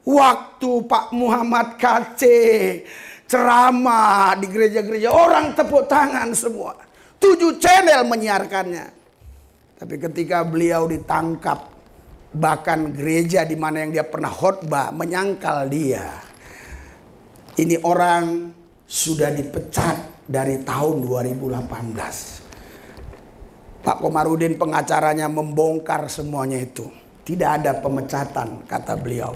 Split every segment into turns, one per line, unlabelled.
Waktu Pak Muhammad KC ceramah di gereja-gereja, orang tepuk tangan semua. 7 channel menyiarkannya. Tapi ketika beliau ditangkap, bahkan gereja di mana yang dia pernah khotbah menyangkal dia. Ini orang sudah dipecat dari tahun 2018. Pak Komarudin pengacaranya membongkar semuanya itu. Tidak ada pemecatan, kata beliau.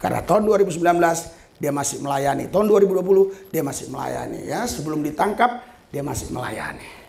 Karena tahun 2019 dia masih melayani. Tahun 2020 dia masih melayani. Ya, sebelum ditangkap dia masih melayani.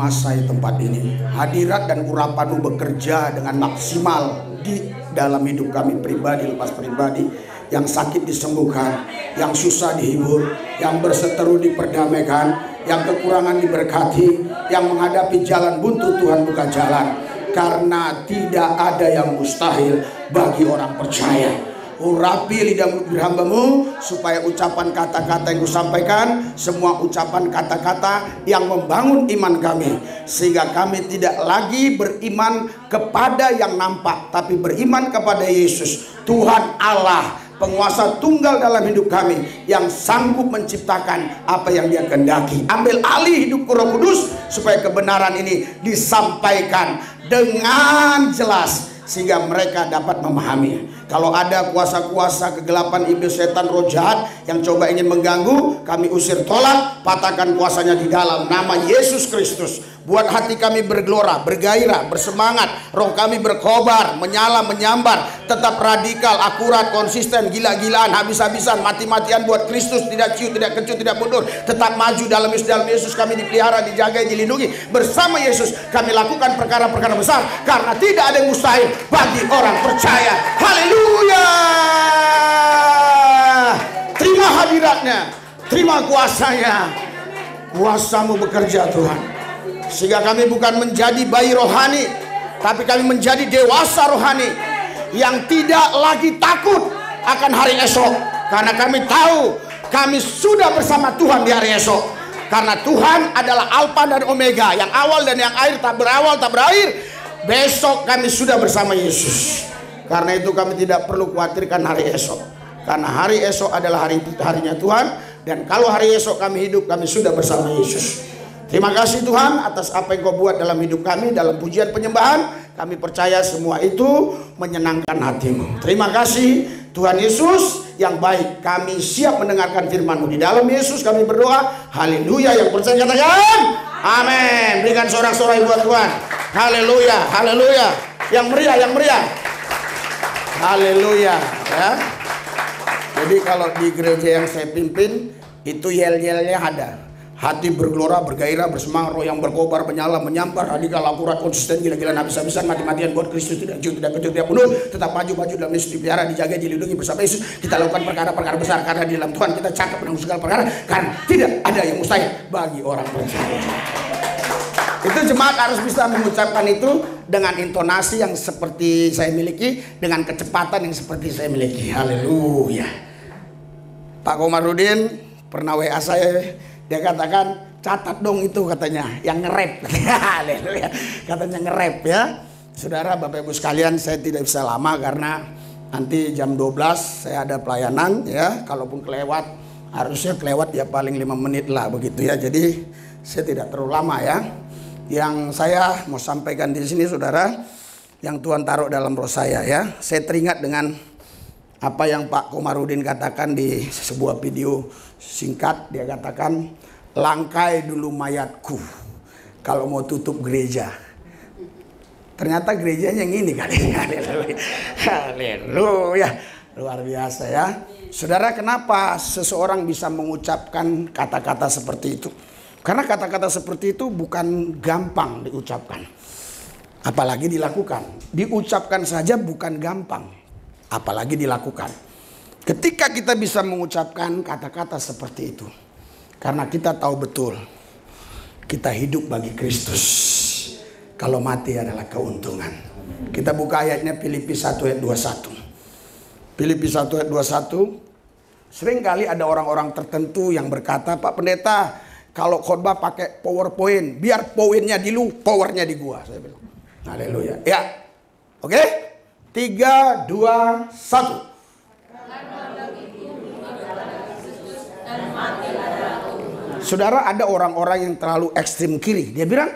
menguasai tempat ini. Hadirat dan urapanmu bekerja dengan maksimal di dalam hidup kami pribadi, lepas pribadi. yang sakit disembuhkan, yang susah dihibur, yang berseteru diperdamaikan, yang kekurangan diberkati, yang menghadapi jalan buntu Tuhan buka jalan. Karena tidak ada yang mustahil bagi orang percaya. Urapi lidah mulut hambamu supaya ucapan kata-kata yang kusampaikan, semua ucapan kata-kata yang membangun iman kami, sehingga kami tidak lagi beriman kepada yang nampak, tapi beriman kepada Yesus, Tuhan Allah, penguasa tunggal dalam hidup kami, yang sanggup menciptakan apa yang Dia kehendaki. Ambil alih hidup Roh Kudus supaya kebenaran ini disampaikan dengan jelas, sehingga mereka dapat memahami. Kalau ada kuasa-kuasa kegelapan, iblis, setan, roh jahat yang coba ingin mengganggu, kami usir, tolak, patahkan kuasanya di dalam nama Yesus Kristus. Buat hati kami bergelora, bergairah, bersemangat, roh kami berkobar, menyala, menyambar, tetap radikal, akurat, konsisten, gila-gilaan, habis-habisan, mati-matian buat Kristus, tidak ciut, tidak kecut, tidak mundur, tetap maju dalam Yesus. Kami dipelihara, dijaga, dilindungi bersama Yesus. Kami lakukan perkara-perkara besar karena tidak ada yang mustahil bagi orang percaya. Haleluya! Terima hadiratnya, terima kuasanya. Kuasamu bekerja Tuhan, sehingga kami bukan menjadi bayi rohani, tapi kami menjadi dewasa rohani yang tidak lagi takut akan hari esok. Karena kami tahu kami sudah bersama Tuhan di hari esok. Karena Tuhan adalah Alfa dan Omega, yang awal dan yang akhir, tak berawal tak berakhir. Besok kami sudah bersama Yesus. Karena itu kami tidak perlu khawatirkan hari esok, karena hari esok adalah harinya Tuhan. Dan kalau hari esok kami hidup, kami sudah bersama Yesus. Terima kasih Tuhan atas apa yang Kau buat dalam hidup kami, dalam pujian penyembahan. Kami percaya semua itu menyenangkan hati-Mu. Terima kasih Tuhan Yesus yang baik. Kami siap mendengarkan firman-Mu. Di dalam Yesus kami berdoa. Haleluya. Yang percaya katakan amin. Berikan sorak-sorai buat Tuhan. Haleluya, haleluya. Yang meriah, yang meriah. Haleluya ya. Jadi kalau di gereja yang saya pimpin itu yel-yelnya ada. Hati bergelora, bergairah, bersemangat, roh yang berkobar, menyala, menyambar, radikal, akurat, konsisten, gila-gilaan, habis-habisan, mati-matian buat Kristus, tidak ciut, tidak kecut, tidak mundur, tetap maju dalam Yesus, dipelihara, dijaga, dilindungi bersama Yesus. Kita lakukan perkara-perkara besar karena di dalam Tuhan kita cakap menanggung segala perkara, karena tidak ada yang mustahil bagi orang percaya. Itu jemaat harus bisa mengucapkan itu dengan intonasi yang seperti saya miliki, dengan kecepatan yang seperti saya miliki. Haleluya. Pak Komarudin pernah WA saya, dia katakan catat dong itu katanya yang nge-rap. Haleluya. Katanya nge-rap ya. Saudara, Bapak Ibu sekalian, saya tidak bisa lama karena nanti jam 12 saya ada pelayanan ya. Kalaupun kelewat, harusnya kelewat ya paling 5 menit lah begitu ya. Jadi saya tidak terlalu lama ya. Yang saya mau sampaikan di sini saudara, yang Tuhan taruh dalam roh saya ya. Saya teringat dengan apa yang Pak Komarudin katakan di sebuah video singkat. Dia katakan, langkai dulu mayatku kalau mau tutup gereja. Ternyata gerejanya yang ini kali. Haleluya. Luar biasa ya. Saudara, kenapa seseorang bisa mengucapkan kata-kata seperti itu? Karena kata-kata seperti itu bukan gampang diucapkan, apalagi dilakukan. Diucapkan saja bukan gampang, apalagi dilakukan. Ketika kita bisa mengucapkan kata-kata seperti itu, karena kita tahu betul kita hidup bagi Kristus, kalau mati adalah keuntungan. Kita buka ayatnya Filipi 1 ayat 21. Filipi 1 ayat 21. Seringkali ada orang-orang tertentu yang berkata, Pak Pendeta, kalau khotbah pakai PowerPoint, biar poinnya di lu, powernya di gua. Saya bilang, haleluya. Ya, oke? 3, 2, 1. Saudara, ada orang-orang yang terlalu ekstrim kiri. Dia bilang,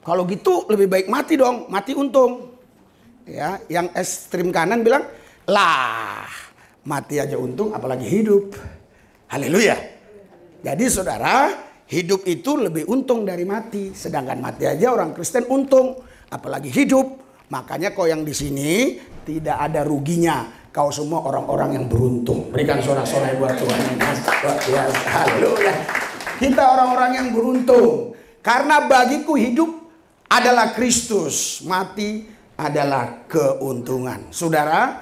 kalau gitu lebih baik mati dong, mati untung. Ya, yang ekstrim kanan bilang, lah, mati aja untung, apalagi hidup. Haleluya. Jadi saudara, hidup itu lebih untung dari mati. Sedangkan mati aja orang Kristen untung, apalagi hidup. Makanya kau yang di sini tidak ada ruginya. Kau semua orang-orang yang beruntung. Berikan sorak-sorai buat Tuhan. Haleluya. Kita orang-orang yang beruntung. Karena bagiku hidup adalah Kristus, mati adalah keuntungan. Saudara,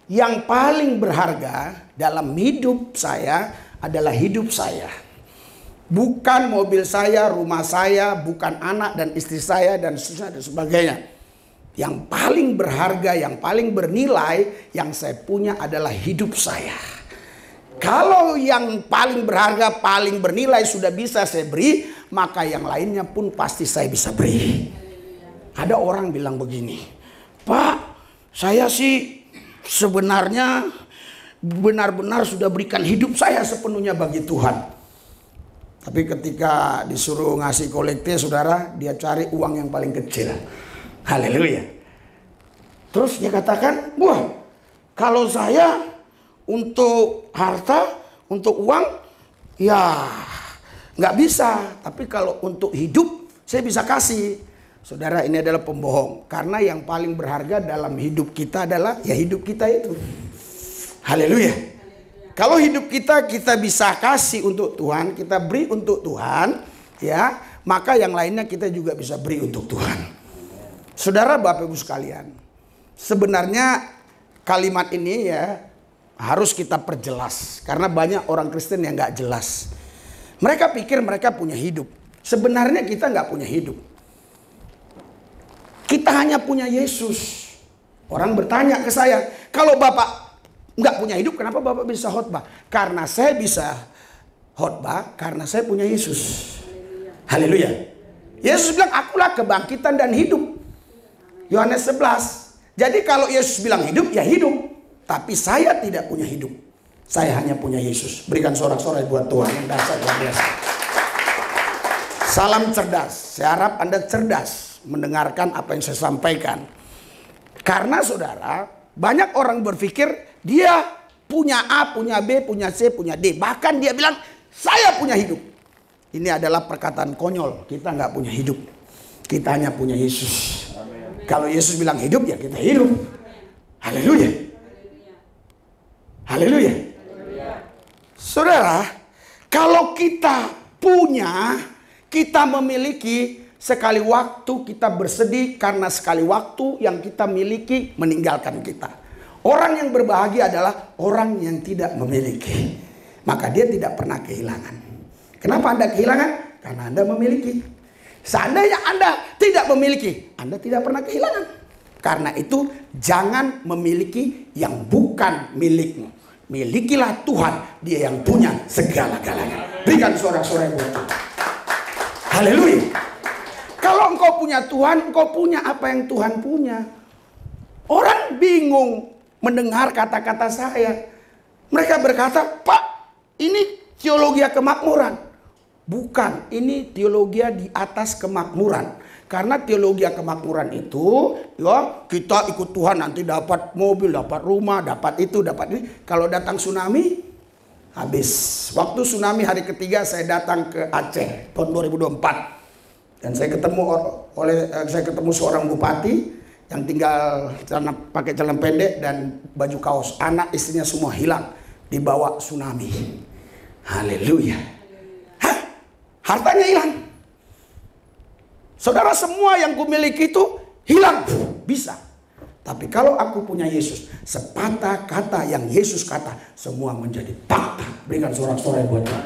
Yang paling berharga dalam hidup saya adalah hidup saya. Bukan mobil saya, rumah saya, bukan anak dan istri saya dan sebagainya. Yang paling berharga, yang paling bernilai yang saya punya adalah hidup saya. Kalau yang paling berharga, paling bernilai sudah bisa saya beri, maka yang lainnya pun pasti saya bisa beri. Ada orang bilang begini, Pak, saya sih sebenarnya benar-benar sudah berikan hidup saya sepenuhnya bagi Tuhan. Tapi ketika disuruh ngasih kolekte, saudara, dia cari uang yang paling kecil. Haleluya. Terus dia katakan, wah, kalau saya untuk harta, untuk uang, ya nggak bisa. Tapi kalau untuk hidup, saya bisa kasih. Saudara, ini adalah pembohong. Karena yang paling berharga dalam hidup kita adalah ya hidup kita itu. Haleluya. Kalau hidup kita bisa kasih untuk Tuhan, kita beri untuk Tuhan, ya, maka yang lainnya kita juga bisa beri untuk Tuhan. Saudara, Bapak Ibu sekalian, sebenarnya kalimat ini ya harus kita perjelas, karena banyak orang Kristen yang nggak jelas. Mereka pikir mereka punya hidup. Sebenarnya kita nggak punya hidup. Kita hanya punya Yesus. Orang bertanya ke saya, kalau Bapak nggak punya hidup, kenapa Bapak bisa khotbah? Karena saya bisa khotbah karena saya punya Yesus. Haleluya. Yesus bilang, akulah kebangkitan dan hidup. Yohanes 11. Jadi kalau Yesus bilang hidup, ya hidup. Tapi saya tidak punya hidup. Saya hanya punya Yesus. Berikan sorak-sorai buat Tuhan yang dasar luar biasa. Salam cerdas. Saya harap Anda cerdas mendengarkan apa yang saya sampaikan. Karena saudara, banyak orang berpikir dia punya A, punya B, punya C, punya D. Bahkan dia bilang, saya punya hidup. Ini adalah perkataan konyol. Kita nggak punya hidup. Kita hanya punya Yesus. Amen. Kalau Yesus bilang hidup, ya kita hidup. Haleluya. Haleluya. Saudara, kalau kita punya, kita memiliki, sekali waktu kita bersedih karena sekali waktu yang kita miliki meninggalkan kita. Orang yang berbahagia adalah orang yang tidak memiliki. Maka dia tidak pernah kehilangan. Kenapa Anda kehilangan? Karena Anda memiliki. Seandainya Anda tidak memiliki, Anda tidak pernah kehilangan. Karena itu jangan memiliki yang bukan milikmu. Milikilah Tuhan, Dia yang punya segala-galanya. Berikan sorak-sorai buat Tuhan. Haleluya. Kalau engkau punya Tuhan, engkau punya apa yang Tuhan punya. Orang bingung mendengar kata-kata saya. Mereka berkata, Pak, ini teologi kemakmuran. Bukan, ini teologi di atas kemakmuran. Karena teologi kemakmuran itu, ya, kita ikut Tuhan nanti dapat mobil, dapat rumah, dapat itu, dapat ini. Kalau datang tsunami, habis. Waktu tsunami hari ketiga saya datang ke Aceh tahun 2024. Dan saya ketemu seorang bupati yang tinggal pakai celana pendek dan baju kaos. Anak istrinya semua hilang dibawa tsunami. Haleluya. Hah? Hartanya hilang. Saudara, semua yang kumiliki itu hilang. Bisa. Tapi kalau aku punya Yesus, sepatah kata yang Yesus kata, semua menjadi fakta. Berikan sorak-sorai buat Tuhan.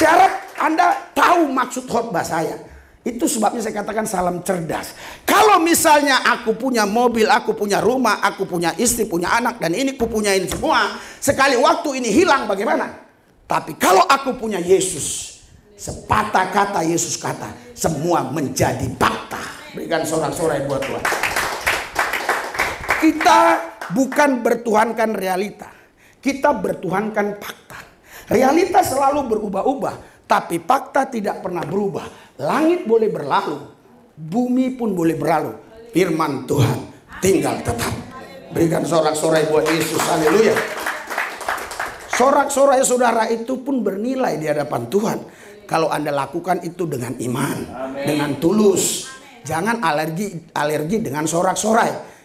Saya harap Anda tahu maksud khotbah saya. Itu sebabnya saya katakan salam cerdas. Kalau misalnya aku punya mobil, aku punya rumah, aku punya istri, punya anak, dan ini aku punya ini semua, sekali waktu ini hilang bagaimana? Tapi kalau aku punya Yesus, sepatah kata Yesus kata, semua menjadi fakta. Berikan sorak-sorai buat Tuhan. Kita bukan bertuhankan realita, kita bertuhankan fakta. Realita selalu berubah-ubah, tapi fakta tidak pernah berubah. Langit boleh berlalu, bumi pun boleh berlalu, firman Tuhan tinggal tetap. Berikan sorak-sorai buat Yesus. Haleluya. Sorak-sorai saudara itu pun bernilai di hadapan Tuhan kalau Anda lakukan itu dengan iman. Amen. Dengan tulus. Jangan alergi dengan sorak-sorai.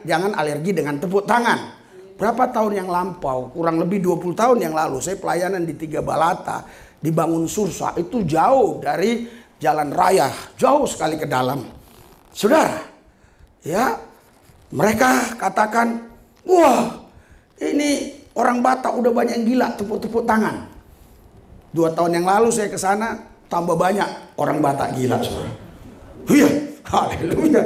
Jangan alergi dengan tepuk tangan. Berapa tahun yang lampau, kurang lebih 20 tahun yang lalu, saya pelayanan di Tiga Balata, di Bangun Sursa, itu jauh dari jalan raya, jauh sekali ke dalam. Saudara, ya, mereka katakan, Wah, ini orang Batak udah banyak yang gila, tepuk-tepuk tangan. 2 tahun yang lalu saya ke sana, tambah banyak orang Batak gila. Iya, haleluya.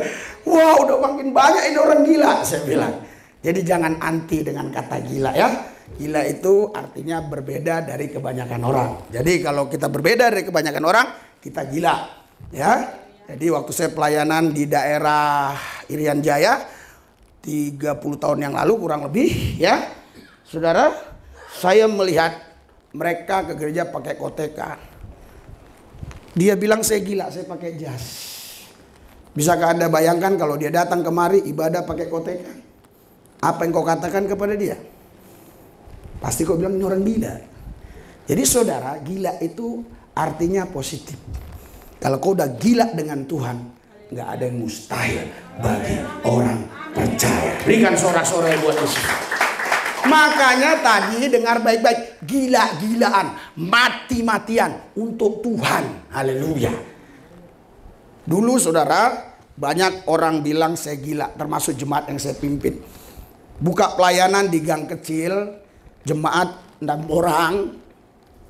Wah, udah makin banyak ini orang gila, saya bilang. Jadi jangan anti dengan kata gila ya. Gila itu artinya berbeda dari kebanyakan orang. Jadi kalau kita berbeda dari kebanyakan orang, kita gila. Ya. Jadi waktu saya pelayanan di daerah Irian Jaya 30 tahun yang lalu kurang lebih ya. Saudara, saya melihat mereka ke gereja pakai koteka. Dia bilang saya gila, saya pakai jas. Bisakah Anda bayangkan kalau dia datang kemari ibadah pakai koteka? Apa yang kau katakan kepada dia? Pasti kau bilang ini orang gila. Jadi saudara, gila itu artinya positif. Kalau kau udah gila dengan Tuhan, nggak ada yang mustahil bagi orang percaya. Berikan sorak-sorai buat Yesus. Makanya tadi dengar baik-baik, gila-gilaan, mati-matian untuk Tuhan. Haleluya. Dulu saudara, banyak orang bilang saya gila, termasuk jemaat yang saya pimpin. Buka pelayanan di gang kecil, jemaat 6 orang.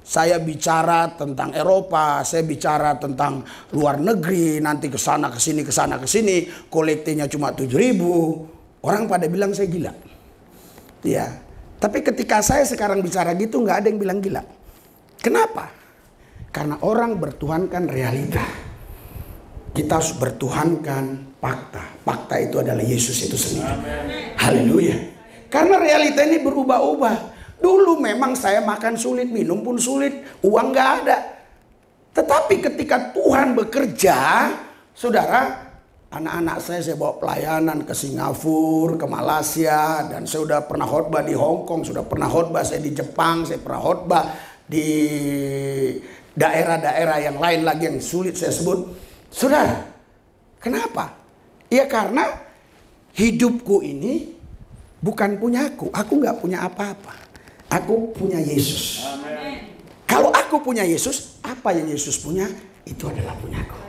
Saya bicara tentang Eropa, saya bicara tentang luar negeri, nanti ke sana ke sini, kolektenya cuma 7.000. Orang pada bilang saya gila. Ya. Tapi ketika saya sekarang bicara gitu nggak ada yang bilang gila. Kenapa? Karena orang bertuhankan realita. Kita harus bertuhankan fakta. Fakta itu adalah Yesus itu sendiri. Haleluya. Karena realita ini berubah-ubah. Dulu memang saya makan sulit, minum pun sulit, uang nggak ada. Tetapi ketika Tuhan bekerja, saudara, anak-anak saya bawa pelayanan ke Singapura, ke Malaysia, dan saya sudah pernah khotbah di Hong Kong, sudah pernah khotbah saya di Jepang, saya pernah khotbah di daerah-daerah yang lain lagi yang sulit saya sebut. Saudara, kenapa? Ya karena hidupku ini bukan punyaku. Aku nggak punya apa-apa. Aku punya Yesus. Amen. Kalau aku punya Yesus, apa yang Yesus punya, itu adalah punyaku.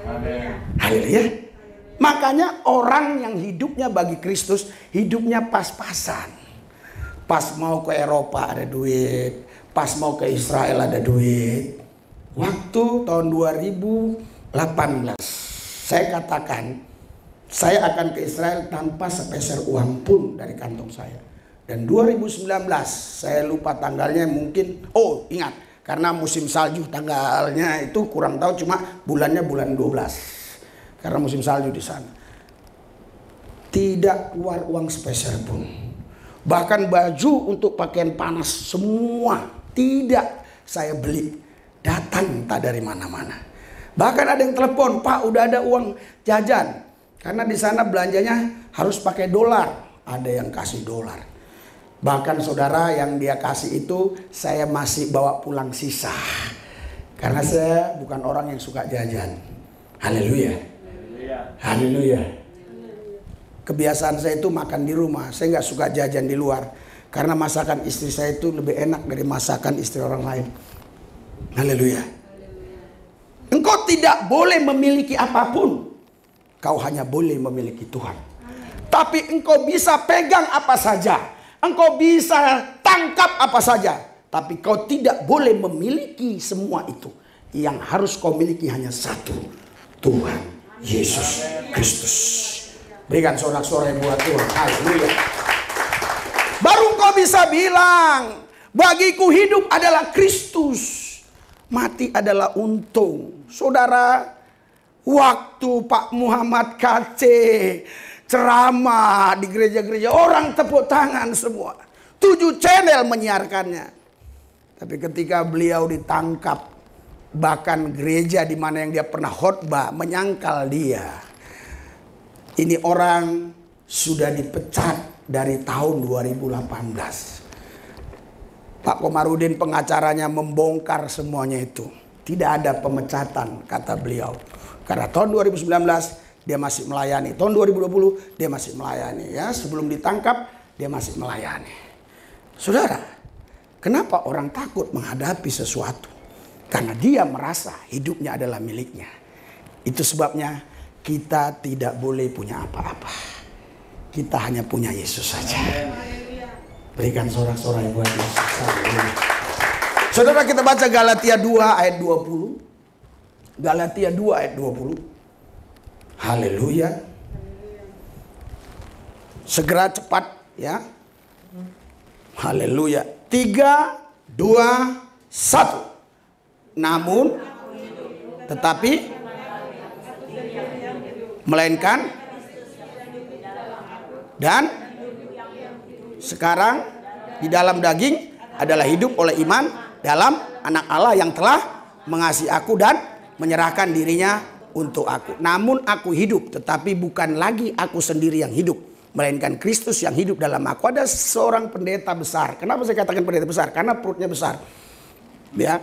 Haleluya. Makanya orang yang hidupnya bagi Kristus, hidupnya pas-pasan. Pas mau ke Eropa ada duit. Pas mau ke Israel ada duit. Waktu tahun 2018, saya katakan, saya akan ke Israel tanpa sepeser uang pun dari kantong saya. Dan 2019, saya lupa tanggalnya mungkin, oh ingat, karena musim salju tanggalnya itu kurang tahu, cuma bulannya bulan 12. Karena musim salju di sana. Tidak keluar uang sepeser pun. Bahkan baju untuk pakaian panas semua tidak saya beli. Datang tak dari mana-mana. Bahkan ada yang telepon, Pak udah ada uang jajan. Karena di sana belanjanya harus pakai dolar. Ada yang kasih dolar. Bahkan saudara yang dia kasih itu saya masih bawa pulang sisa. Karena saya bukan orang yang suka jajan. Haleluya. Haleluya. Kebiasaan saya itu makan di rumah. Saya nggak suka jajan di luar. Karena masakan istri saya itu lebih enak dari masakan istri orang lain. Haleluya. Engkau tidak boleh memiliki apapun. Kau hanya boleh memiliki Tuhan. Tapi engkau bisa pegang apa saja. Engkau bisa tangkap apa saja. Tapi kau tidak boleh memiliki semua itu. Yang harus kau miliki hanya satu. Tuhan Yesus Kristus. Berikan sorak-sorai buat Tuhan. Haleluya. Baru kau bisa bilang, bagiku hidup adalah Kristus. Mati adalah untung. Saudara, waktu Pak Muhammad KC ceramah di gereja-gereja, orang tepuk tangan semua. 7 channel menyiarkannya. Tapi ketika beliau ditangkap, bahkan gereja di mana yang dia pernah khotbah menyangkal dia. Ini orang sudah dipecat dari tahun 2018. Pak Komarudin pengacaranya membongkar semuanya itu. Tidak ada pemecatan kata beliau. Karena tahun 2019 dia masih melayani. Tahun 2020 dia masih melayani. Ya, sebelum ditangkap dia masih melayani. Saudara, kenapa orang takut menghadapi sesuatu? Karena dia merasa hidupnya adalah miliknya. Itu sebabnya kita tidak boleh punya apa-apa. Kita hanya punya Yesus saja. Berikan sorak-sorai buat Yesus. Saudara, kita baca Galatia 2 ayat 20. Galatia 2 ayat 20. Haleluya. Segera cepat ya. Haleluya. 3, 2, 1. Namun tetapi melainkan dan sekarang di dalam daging adalah hidup oleh iman dalam anak Allah yang telah mengasihi aku dan menyerahkan dirinya untuk aku. Namun aku hidup, tetapi bukan lagi aku sendiri yang hidup, melainkan Kristus yang hidup dalam aku. Ada seorang pendeta besar. Kenapa saya katakan pendeta besar? Karena perutnya besar. Ya,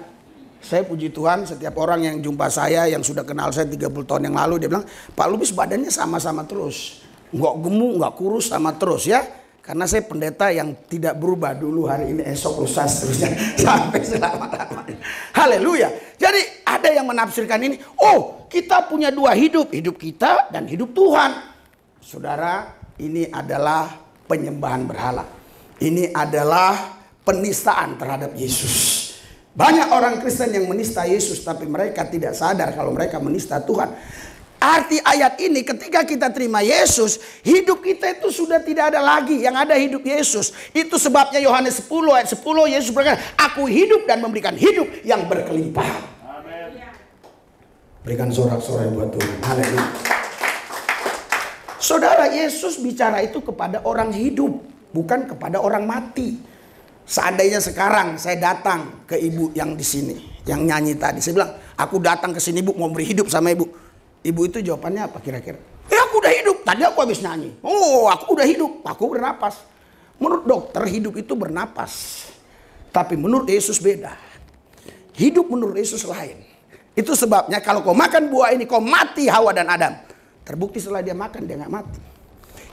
saya puji Tuhan, setiap orang yang jumpa saya yang sudah kenal saya 30 tahun yang lalu, dia bilang, Pak Lubis badannya sama-sama terus. Nggak gemuk, nggak kurus, sama terus ya. Karena saya pendeta yang tidak berubah, dulu, hari ini, esok, lusa, seterusnya sampai selama-lamanya. Haleluya. Jadi ada yang menafsirkan ini, oh kita punya dua hidup, hidup kita dan hidup Tuhan. Saudara, ini adalah penyembahan berhala. Ini adalah penistaan terhadap Yesus. Banyak orang Kristen yang menista Yesus, tapi mereka tidak sadar kalau mereka menista Tuhan. Arti ayat ini, ketika kita terima Yesus, hidup kita itu sudah tidak ada lagi. Yang ada hidup Yesus. Itu sebabnya Yohanes 10 ayat 10, Yesus berkata, aku hidup dan memberikan hidup yang berkelimpahan. Amen. Berikan sorak-sorai buat Tuhan. Haleluya. Saudara, Yesus bicara itu kepada orang hidup, bukan kepada orang mati. Seandainya sekarang saya datang ke ibu yang di sini, yang nyanyi tadi, saya bilang, aku datang ke sini, Bu, mau beri hidup sama ibu. Ibu itu jawabannya apa kira-kira? Aku udah hidup, tadi aku habis nyanyi. Oh, aku udah hidup, aku bernapas. Menurut dokter, hidup itu bernapas. Tapi menurut Yesus beda. Hidup menurut Yesus lain. Itu sebabnya kalau kau makan buah ini, kau mati Hawa dan Adam. Terbukti setelah dia makan, dia gak mati.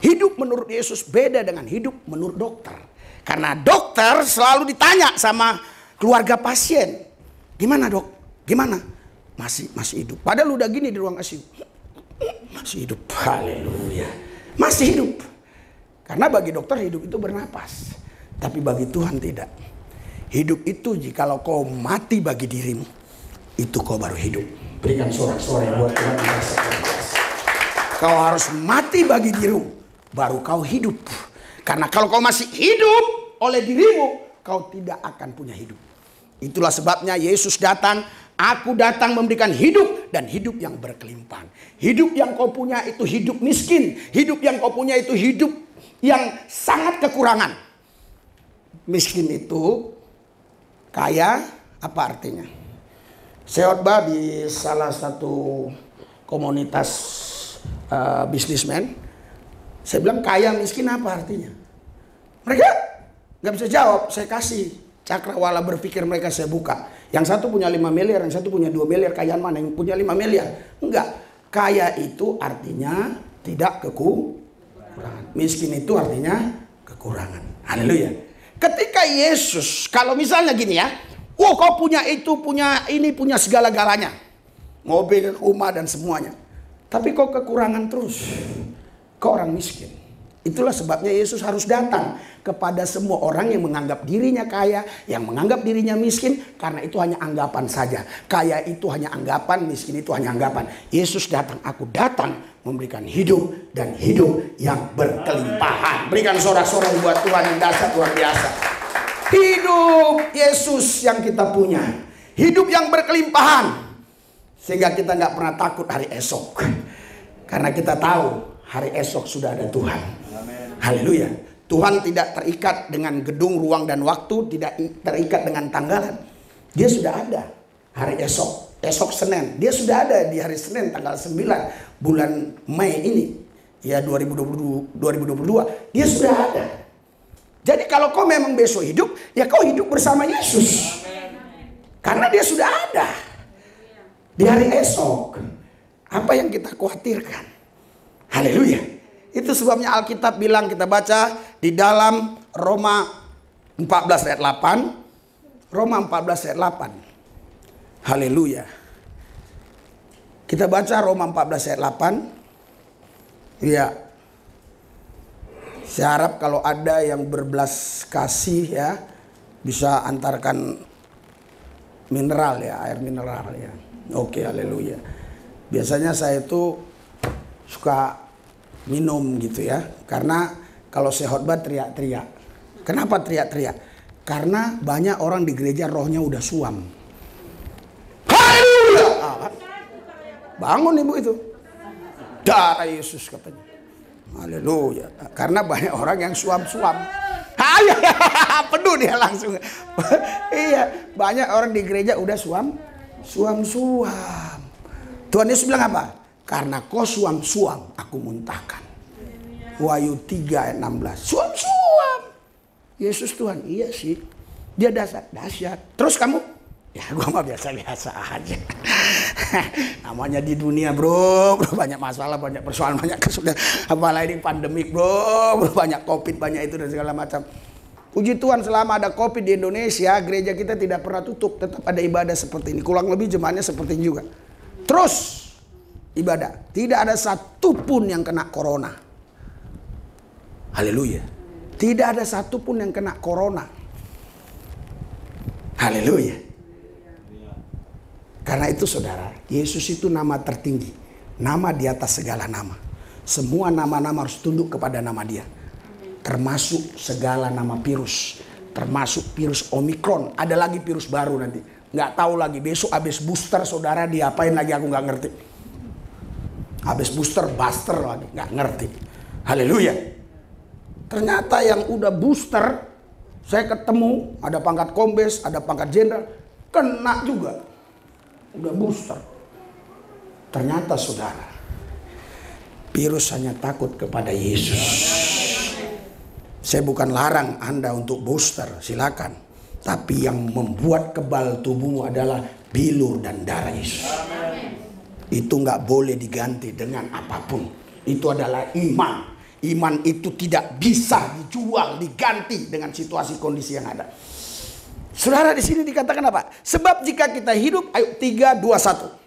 Hidup menurut Yesus beda dengan hidup menurut dokter. Karena dokter selalu ditanya sama keluarga pasien. Gimana dok? Gimana? Masih hidup. Padahal udah gini di ruang ICU. Masih hidup. Haleluya. Masih hidup. Karena bagi dokter hidup itu bernapas. Tapi bagi Tuhan tidak. Hidup itu jikalau kau mati bagi dirimu, itu kau baru hidup. Berikan sorak-sorai buat Tuhan. Kau harus mati bagi dirimu, baru kau hidup. Karena kalau kau masih hidup oleh dirimu, kau tidak akan punya hidup. Itulah sebabnya Yesus datang. Aku datang memberikan hidup dan hidup yang berkelimpahan. Hidup yang kau punya itu hidup miskin. Hidup yang kau punya itu hidup yang sangat kekurangan. Miskin itu kaya, apa artinya? Saya khotbah di salah satu komunitas bisnismen. Saya bilang kaya miskin apa artinya? Mereka gak bisa jawab. Saya kasih cakrawala berpikir mereka, saya buka. Yang satu punya 5 miliar, yang satu punya 2 miliar. Kayaan mana yang punya 5 miliar? Enggak. Kaya itu artinya tidak kekurangan. Miskin itu artinya kekurangan. Haleluya. Ketika Yesus, kalau misalnya gini ya, oh kau punya itu, punya ini, punya segala-galanya. Mobil, rumah dan semuanya. Tapi kau kekurangan terus. Kau orang miskin. Itulah sebabnya Yesus harus datang kepada semua orang yang menganggap dirinya kaya, yang menganggap dirinya miskin, karena itu hanya anggapan saja. Kaya itu hanya anggapan, miskin itu hanya anggapan. Yesus datang, aku datang memberikan hidup dan hidup yang berkelimpahan. Berikan sorak-sorai buat Tuhan yang dahsyat luar biasa. Hidup Yesus yang kita punya, hidup yang berkelimpahan, sehingga kita nggak pernah takut hari esok, karena kita tahu hari esok sudah ada Tuhan. Haleluya. Tuhan tidak terikat dengan gedung, ruang, dan waktu. Tidak terikat dengan tanggalan. Dia sudah ada hari esok. Esok Senin. Dia sudah ada di hari Senin tanggal 9 bulan Mei ini. Ya 2022. Dia sudah ada. Jadi kalau kau memang besok hidup, ya kau hidup bersama Yesus. Karena dia sudah ada di hari esok. Apa yang kita khawatirkan? Haleluya. Itu sebabnya Alkitab bilang, kita baca di dalam Roma 14 ayat 8. Roma 14 ayat 8. Haleluya. Kita baca Roma 14 ayat 8. Ya. Saya harap kalau ada yang berbelas kasih ya, bisa antarkan mineral ya, air mineral ya. Oke, haleluya. Biasanya saya itu suka minum gitu ya, karena kalau saya khotbah teriak-teriak. Kenapa teriak-teriak? Karena banyak orang di gereja rohnya udah suam. Haleluya! Bangun ibu itu. Darah Yesus katanya. Haleluya. Karena banyak orang yang suam-suam. Ayo, penuh dia langsung. Iya, banyak orang di gereja udah suam-suam. Tuhan Yesus bilang apa? Karena kau suam-suam, aku muntahkan. Wahyu 3 ayat 16. Suam-suam. Yesus Tuhan, iya sih. Dia dahsyat. Terus kamu? Ya gua mah biasa-biasa aja. Namanya di dunia bro, banyak masalah, banyak persoalan, banyak kesulitan. Apalagi ini pandemik bro, banyak covid, banyak itu dan segala macam. Puji Tuhan selama ada covid di Indonesia, gereja kita tidak pernah tutup. Tetap ada ibadah seperti ini. Kurang lebih jemaatnya seperti ini juga. Terus ibadah. Tidak ada satupun yang kena corona. Haleluya. Tidak ada satupun yang kena corona. Haleluya. Karena itu saudara, Yesus itu nama tertinggi. Nama di atas segala nama. Semua nama-nama harus tunduk kepada nama dia. Termasuk segala nama virus. Termasuk virus Omikron. Ada lagi virus baru nanti. Nggak tahu lagi, besok habis booster saudara diapain lagi aku nggak ngerti. Habis booster lagi, nggak ngerti. Haleluya. Ternyata yang udah booster, saya ketemu ada pangkat kombes, ada pangkat jenderal, kena juga. Udah booster. Ternyata saudara, virus hanya takut kepada Yesus. Saya bukan larang Anda untuk booster, silakan. Tapi yang membuat kebal tubuhmu adalah bilur dan darah Yesus. Itu nggak boleh diganti dengan apapun. Itu adalah iman. Iman itu tidak bisa dijual, diganti dengan situasi kondisi yang ada. Saudara, di sini dikatakan apa? Sebab jika kita hidup, ayo 3, 2, 1.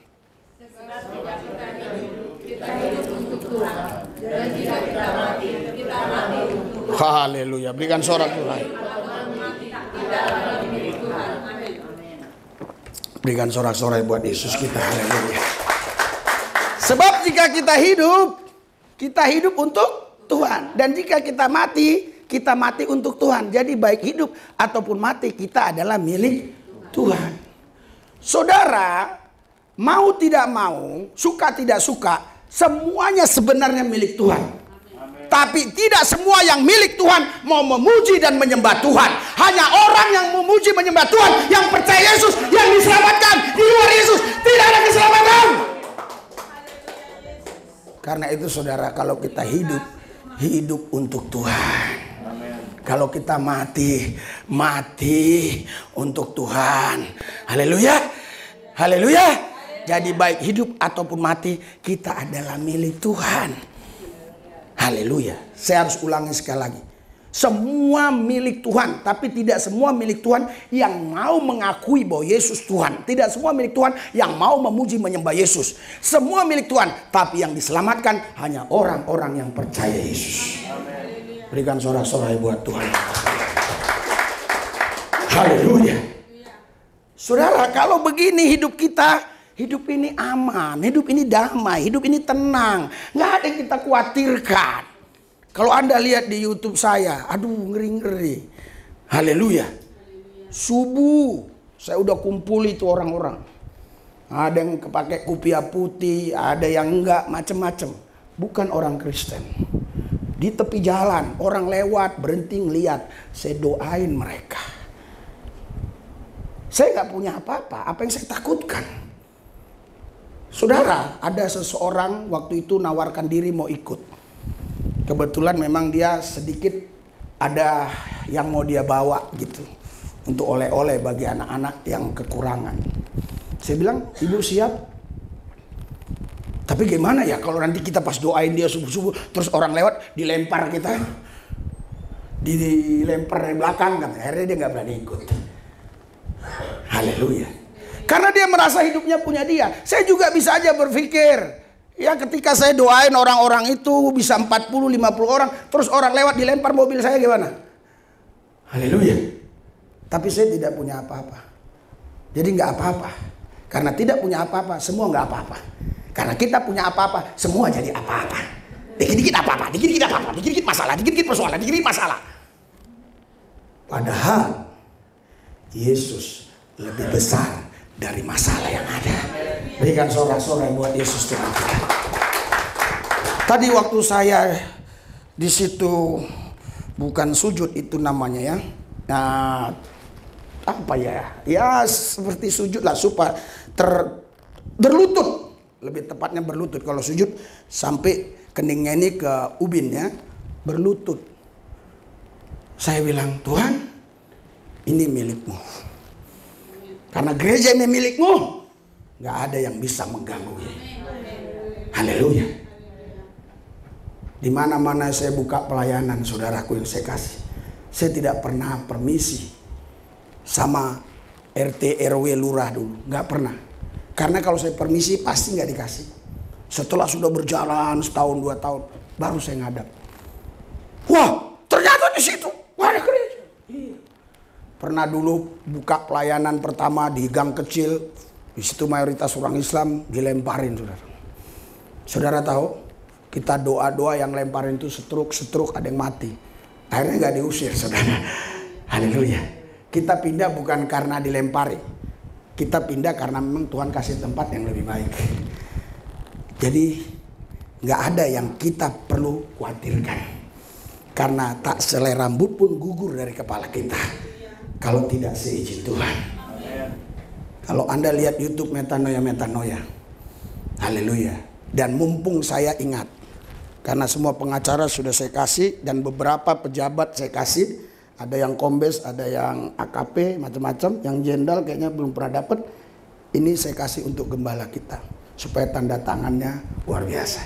Kita hidup untuk Tuhan. Dan jika kita mati untuk Tuhan.
Haleluya. Berikan sorak Tuhan. Berikan sorak-sorai buat Yesus kita. Haleluya. Sebab jika kita hidup untuk Tuhan. Dan jika kita mati untuk Tuhan. Jadi baik hidup ataupun mati, kita adalah milik Tuhan. Saudara, mau tidak mau, suka tidak suka, semuanya sebenarnya milik Tuhan. Amen. Tapi tidak semua yang milik Tuhan mau memuji dan menyembah Tuhan. Hanya orang yang memuji menyembah Tuhan, yang percaya Yesus, yang diselamatkan. Di luar Yesus tidak ada keselamatan. Karena itu saudara, kalau kita hidup untuk Tuhan. Kalau kita mati untuk Tuhan. Haleluya. Haleluya. Jadi baik hidup ataupun mati, kita adalah milik Tuhan. Haleluya. Saya harus ulangi sekali lagi. Semua milik Tuhan, tapi tidak semua milik Tuhan yang mau mengakui bahwa Yesus Tuhan. Tidak semua milik Tuhan yang mau memuji menyembah Yesus. Semua milik Tuhan, tapi yang diselamatkan hanya orang-orang yang percaya Yesus. Berikan sorak-sorai buat Tuhan. Haleluya. Saudara, kalau begini hidup kita, hidup ini aman, hidup ini damai, hidup ini tenang. Nggak ada yang kita khawatirkan. Kalau Anda lihat di YouTube saya, aduh ngeri-ngeri. Haleluya. Subuh, saya udah kumpul itu orang-orang. Ada yang pakai kupiah putih, ada yang enggak, macam-macam. Bukan orang Kristen. Di tepi jalan, orang lewat, berhenti ngeliat. Saya doain mereka. Saya nggak punya apa-apa, apa yang saya takutkan. Saudara, ada seseorang waktu itu nawarkan diri mau ikut. Kebetulan memang dia sedikit ada yang mau dia bawa gitu. Untuk oleh-oleh bagi anak-anak yang kekurangan. Saya bilang, ibu siap? Tapi gimana ya kalau nanti kita pas doain dia subuh-subuh, terus orang lewat dilempar kita. Dilempar dari belakang kan. Akhirnya dia nggak berani ikut. Haleluya. Karena dia merasa hidupnya punya dia. Saya juga bisa aja berpikir, Ya ketika saya doain orang-orang itu bisa 40-50 orang. Terus orang lewat dilempar mobil saya gimana? Haleluya. Tapi saya tidak punya apa-apa. Jadi nggak apa-apa. Karena tidak punya apa-apa, semua nggak apa-apa. Karena kita punya apa-apa, semua jadi apa-apa. Dikit-dikit apa-apa, dikit-dikit apa-apa, dikit-dikit masalah, dikit-dikit persoalan, dikit-dikit masalah. Padahal Yesus lebih besar dari masalah yang ada. Berikan sorak-sorai buat Yesus Tuhan kita. Tadi waktu saya di situ, bukan sujud itu namanya ya. Nah, apa ya? Ya seperti sujud lah, supaya berlutut. Lebih tepatnya berlutut. Kalau sujud sampai keningnya ini ke ubin ya. Berlutut. Saya bilang, Tuhan, ini milikmu. Karena gereja ini milikmu. Gak ada yang bisa mengganggu ini. Haleluya. Di mana-mana saya buka pelayanan, saudaraku yang saya kasih, saya tidak pernah permisi sama RT RW lurah dulu. Gak pernah. Karena kalau saya permisi pasti nggak dikasih. Setelah sudah berjalan setahun 2 tahun, baru saya ngadap. Wah, ternyata di situ ada gereja. Iya. Pernah dulu buka pelayanan pertama di gang kecil, di situ mayoritas orang Islam, dilemparin saudara. Saudara tahu, kita doa-doa yang lemparin itu setruk ada yang mati. Akhirnya nggak diusir saudara. Haleluya. Kita pindah bukan karena dilempari. Kita pindah karena memang Tuhan kasih tempat yang lebih baik. Jadi nggak ada yang kita perlu khawatirkan. Karena tak selai rambut pun gugur dari kepala kita. Kalau tidak seizin Tuhan. Kalau Anda lihat YouTube metanoia. Haleluya. Dan mumpung saya ingat. Karena semua pengacara sudah saya kasih. Dan beberapa pejabat saya kasih. Ada yang kombes, ada yang AKP, macam-macam. Yang jenderal kayaknya belum pernah dapat. Ini saya kasih untuk gembala kita. Supaya tanda tangannya luar biasa.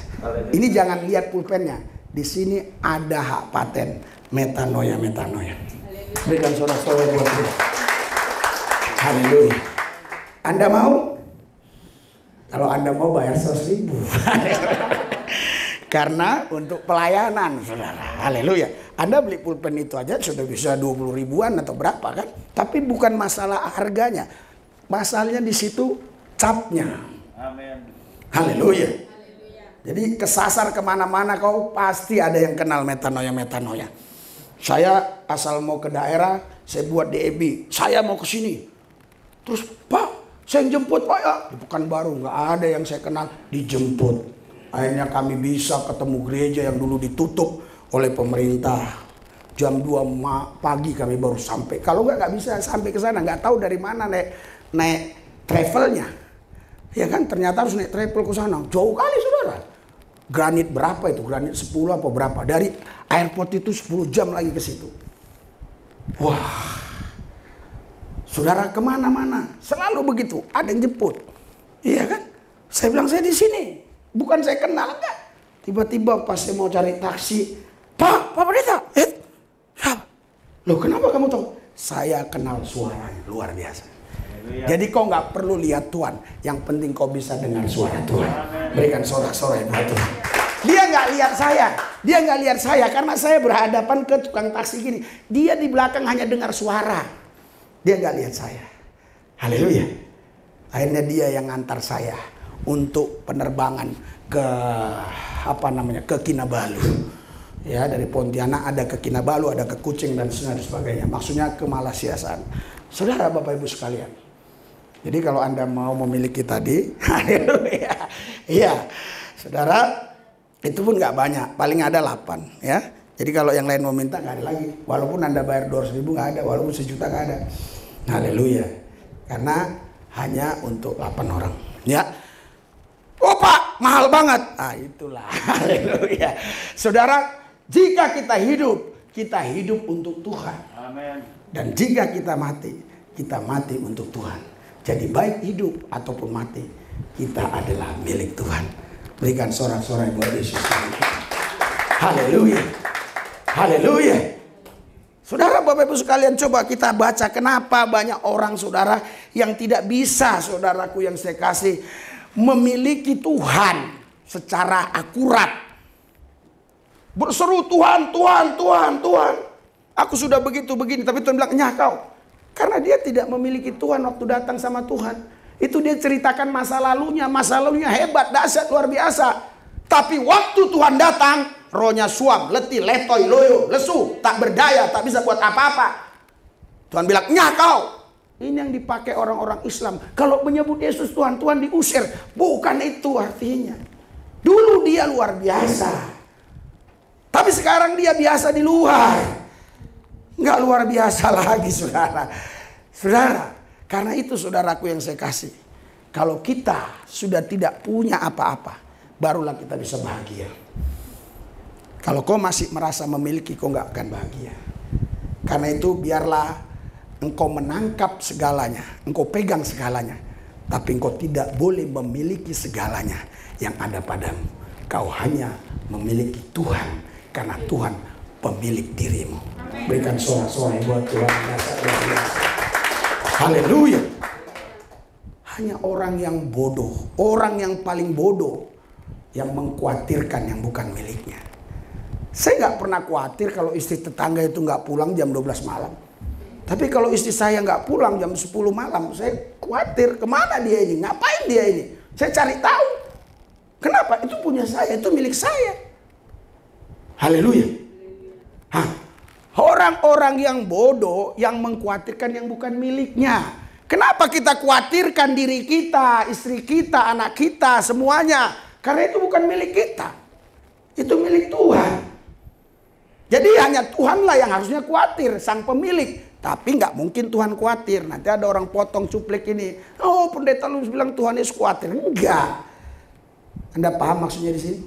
Ini jangan lihat pulpennya. Di sini ada hak paten metanoia. Berikan sorak-sorai buat dia. Haleluya. Anda mau? Kalau Anda mau bayar 100.000. Karena untuk pelayanan, saudara. Haleluya. Anda beli pulpen itu aja sudah bisa 20 ribuan atau berapa kan? Tapi bukan masalah harganya. Masalahnya di situ capnya. Amin. Haleluya. Jadi kesasar kemana-mana kau pasti ada yang kenal metanoia. Saya asal mau ke daerah, saya buat DEB. Saya mau ke sini. Terus Pak, saya jemput Pak ya. Di Pekanbaru nggak ada yang saya kenal, dijemput. Akhirnya kami bisa ketemu gereja yang dulu ditutup oleh pemerintah. Jam 2 pagi kami baru sampai. Kalau nggak bisa sampai ke sana. Nggak tahu dari mana naik travelnya. Ya kan ternyata harus naik travel ke sana. Jauh kali saudara. Granit berapa itu? Granit 10 apa berapa? Dari airport itu 10 jam lagi ke situ. Wah. Saudara kemana-mana. Selalu begitu. Ada yang jemput. Iya kan? Saya bilang saya di sini. Bukan saya kenal enggak. Tiba-tiba pas saya mau cari taksi, Pak Pendeta, siapa? Loh kenapa kamu tahu? Saya kenal suaranya, luar biasa. Jadi kau nggak perlu lihat Tuhan, yang penting kau bisa dengar suara Tuhan. Berikan sorak-sorai buat Tuhan. Dia nggak lihat saya, karena saya berhadapan ke tukang taksi gini. Dia di belakang hanya dengar suara, dia nggak lihat saya. Haleluya. Akhirnya dia yang ngantar saya untuk penerbangan ke ke Kinabalu. Ya, dari Pontianak ada ke Kinabalu, ada ke Kucing dan sebagainya. Maksudnya ke Malaysia sana. Saudara Bapak Ibu sekalian. Jadi kalau Anda mau memiliki tadi, haleluya. Iya. Saudara, itu pun nggak banyak, paling ada 8 ya. Jadi kalau yang lain mau minta nggak ada lagi. Walaupun Anda bayar 200.000 nggak ada, walaupun 1 juta nggak ada. Haleluya. Karena hanya untuk 8 orang. Ya. Oh Pak, mahal banget. Ah itulah. Haleluya. Saudara, jika kita hidup untuk Tuhan. Amen. Dan jika kita mati untuk Tuhan. Jadi baik hidup ataupun mati, kita adalah milik Tuhan. Berikan sorak-sorai buat Yesus. Haleluya. Haleluya. Saudara Bapak Ibu sekalian, coba kita baca kenapa banyak orang saudara yang tidak bisa, saudaraku yang saya kasih, memiliki Tuhan. secara akurat. Berseru, Tuhan, Tuhan, Tuhan, Tuhan. Aku sudah begitu begini, tapi Tuhan bilang, nyah kau. Karena dia tidak memiliki Tuhan waktu datang sama Tuhan. Itu dia ceritakan masa lalunya hebat, dahsyat, luar biasa. Tapi waktu Tuhan datang, rohnya suam, letih, letoy, loyo, lesu, tak berdaya, tak bisa buat apa-apa. Tuhan bilang, nyah kau. Ini yang dipakai orang-orang Islam. Kalau menyebut Yesus Tuhan, Tuhan diusir. Bukan itu artinya. Dulu dia luar biasa. Tapi sekarang dia biasa di luar. Nggak luar biasa lagi, saudara. Saudara, karena itu saudaraku yang saya kasih. Kalau kita sudah tidak punya apa-apa, barulah kita bisa bahagia. Kalau kau masih merasa memiliki, kau nggak akan bahagia. Karena itu biarlah engkau menangkap segalanya, engkau pegang segalanya. Tapi engkau tidak boleh memiliki segalanya yang ada padamu. Kau hanya memiliki Tuhan. Karena Tuhan pemilik dirimu. Berikan sorak-sorai buat Tuhan. Haleluya. Hanya orang yang bodoh, orang yang paling bodoh, yang mengkhawatirkan yang bukan miliknya. Saya nggak pernah khawatir kalau istri tetangga itu nggak pulang jam 12 malam. Tapi kalau istri saya nggak pulang jam 10 malam, saya khawatir kemana dia ini, ngapain dia ini. Saya cari tahu. Kenapa? Itu punya saya, itu milik saya. Haleluya. Orang-orang yang bodoh yang mengkhawatirkan yang bukan miliknya. Kenapa kita khawatirkan diri kita, istri kita, anak kita, semuanya? Karena itu bukan milik kita. Itu milik Tuhan. Jadi hanya Tuhanlah yang harusnya khawatir, sang pemilik. Tapi nggak mungkin Tuhan khawatir. Nanti ada orang potong cuplik ini. Oh, pendeta lu bilang Tuhan Yesus khawatir. Enggak. Anda paham maksudnya di sini?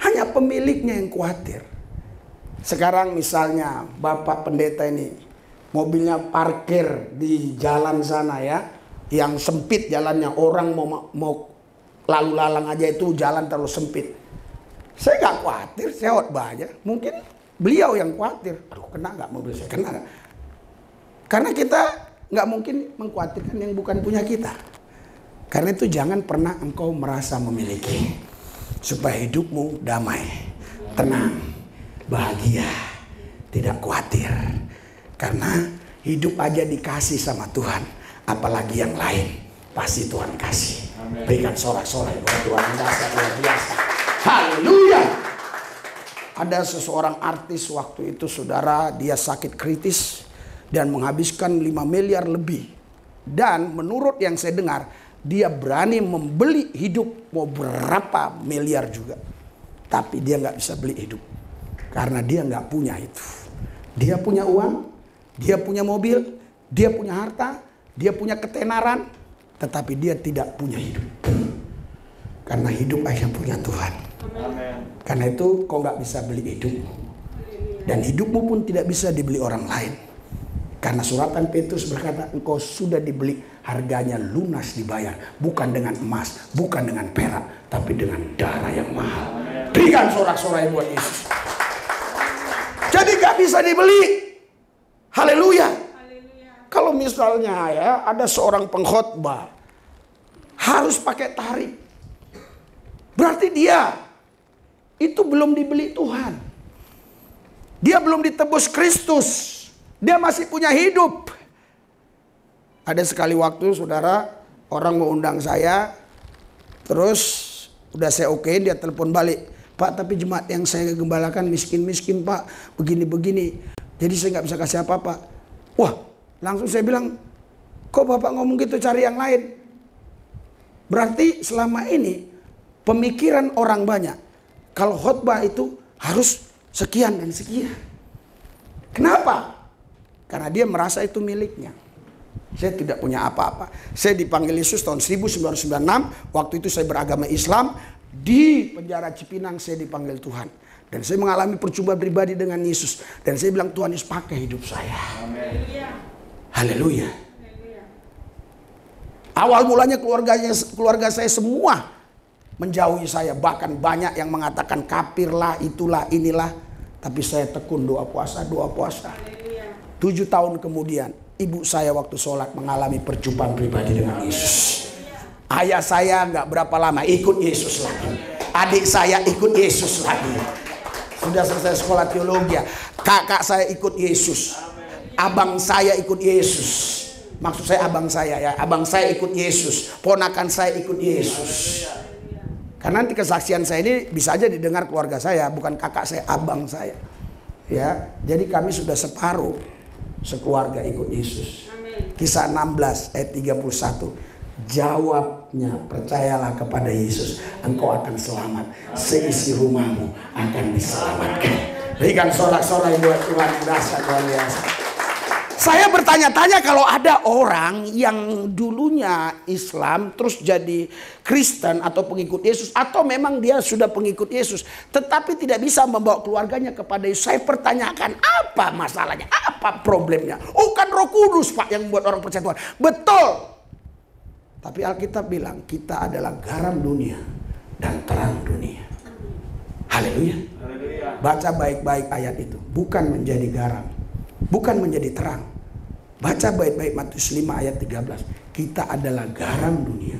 Hanya pemiliknya yang khawatir. Sekarang misalnya Bapak pendeta ini, mobilnya parkir di jalan sana ya, yang sempit jalannya, orang mau lalu lalang aja itu jalan terlalu sempit. Saya nggak khawatir, saya khotbah aja. Mungkin beliau yang khawatir. Aduh, kena nggak mobil saya, kena nggak? Karena kita nggak mungkin mengkhawatirkan yang bukan punya kita. Karena itu jangan pernah engkau merasa memiliki. Supaya hidupmu damai, tenang, bahagia, tidak khawatir. Karena hidup aja dikasih sama Tuhan. Apalagi yang lain, pasti Tuhan kasih. Berikan sorak-sorai buat Tuhan, luar biasa. Haleluya. Ada seseorang artis waktu itu, saudara, dia sakit kritis dan menghabiskan 5 miliar lebih. Dan menurut yang saya dengar, dia berani membeli hidup mau berapa miliar juga. Tapi dia nggak bisa beli hidup. Karena dia nggak punya itu. Dia punya uang, dia punya mobil, dia punya harta, dia punya ketenaran. Tetapi dia tidak punya hidup. Karena hidup hanya punya Tuhan. Amen. Karena itu kau nggak bisa beli hidup. Dan hidupmu pun tidak bisa dibeli orang lain. Karena suratan Petrus berkata, engkau sudah dibeli, harganya lunas dibayar. Bukan dengan emas, bukan dengan perak, tapi dengan darah yang mahal. Berikan sorak-sorai buat Yesus. Jadi gak bisa dibeli. Haleluya. Kalau misalnya ya ada seorang pengkhotbah harus pakai tarif. Berarti dia itu belum dibeli Tuhan. Dia belum ditebus Kristus. Dia masih punya hidup. Ada sekali waktu saudara, orang mau undang saya. Terus udah saya okein, dia telepon balik. Pak, tapi jemaat yang saya gembalakan miskin-miskin pak. Begini-begini. Jadi saya nggak bisa kasih apa-apa. Wah, langsung saya bilang, kok bapak ngomong gitu, cari yang lain. Berarti selama ini pemikiran orang banyak. Kalau khotbah itu harus sekian dan sekian. Kenapa? Karena dia merasa itu miliknya. Saya tidak punya apa-apa. Saya dipanggil Yesus tahun 1996. Waktu itu saya beragama Islam. Di penjara Cipinang saya dipanggil Tuhan. Dan saya mengalami percobaan pribadi dengan Yesus. Dan saya bilang, Tuhan Yesus pakai hidup saya. Amen. Haleluya. Awal mulanya keluarga saya semua menjauhi saya. Bahkan banyak yang mengatakan kafir lah, itulah, inilah. Tapi saya tekun doa puasa. 7 tahun kemudian, ibu saya waktu sholat mengalami perjumpaan pribadi dengan Yesus. Ayah saya nggak berapa lama ikut Yesus lagi. Adik saya ikut Yesus lagi. Sudah selesai sekolah teologi. Kakak saya ikut Yesus. Abang saya ikut Yesus. Maksud saya abang saya ya. Abang saya ikut Yesus. Ponakan saya ikut Yesus. Karena nanti kesaksian saya ini bisa aja didengar keluarga saya. Bukan kakak saya, abang saya. Ya, jadi kami sudah separuh sekeluarga ikut Yesus. Kisah 16 ayat 31. Jawabnya, percayalah kepada Yesus, engkau akan selamat. Seisi rumahmu akan diselamatkan. Berikan sorak-sorai buat Tuhan, berasa luar biasa. Saya bertanya-tanya, kalau ada orang yang dulunya Islam terus jadi Kristen atau pengikut Yesus, atau memang dia sudah pengikut Yesus tetapi tidak bisa membawa keluarganya kepada Yesus. Saya pertanyakan, apa masalahnya? Apa problemnya? Bukan Roh Kudus Pak yang membuat orang percaya Tuhan. Betul. Tapi Alkitab bilang kita adalah garam dunia dan terang dunia. Haleluya. Baca baik-baik ayat itu. Bukan menjadi garam, bukan menjadi terang. Baca baik-baik Matius 5 ayat 13. Kita adalah garam dunia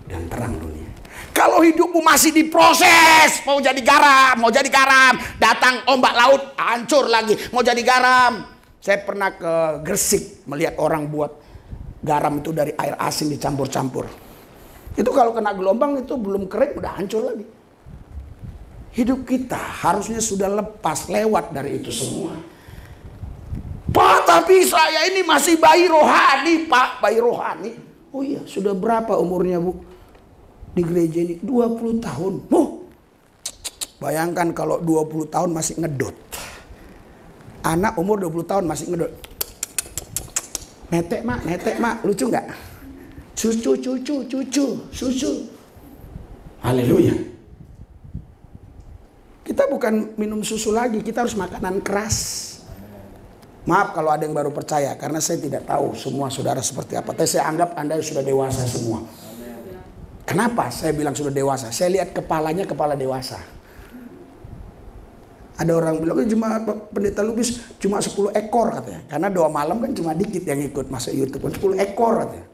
dan terang dunia. Kalau hidupmu masih diproses, mau jadi garam, datang ombak laut, hancur lagi, mau jadi garam. Saya pernah ke Gresik melihat orang buat garam itu dari air asin dicampur-campur. Itu kalau kena gelombang itu belum kering udah hancur lagi. Hidup kita harusnya sudah lepas, lewat dari itu semua. Pak, tapi saya ini masih bayi rohani, Pak. Bayi rohani. Oh iya, sudah berapa umurnya, Bu? Di gereja ini 20 tahun. Bayangkan kalau 20 tahun masih ngedot. Anak umur 20 tahun masih ngedot. Netek, Mak. Lucu nggak? Susu. Haleluya. Kita bukan minum susu lagi, kita harus makanan keras. Maaf kalau ada yang baru percaya, karena saya tidak tahu semua saudara seperti apa. Tapi saya anggap Anda sudah dewasa semua. Kenapa saya bilang sudah dewasa? Saya lihat kepalanya kepala dewasa. Ada orang bilang, cuma pendeta Lubis cuma 10 ekor katanya. Karena doa malam kan cuma dikit yang ikut masuk YouTube. 10 ekor katanya.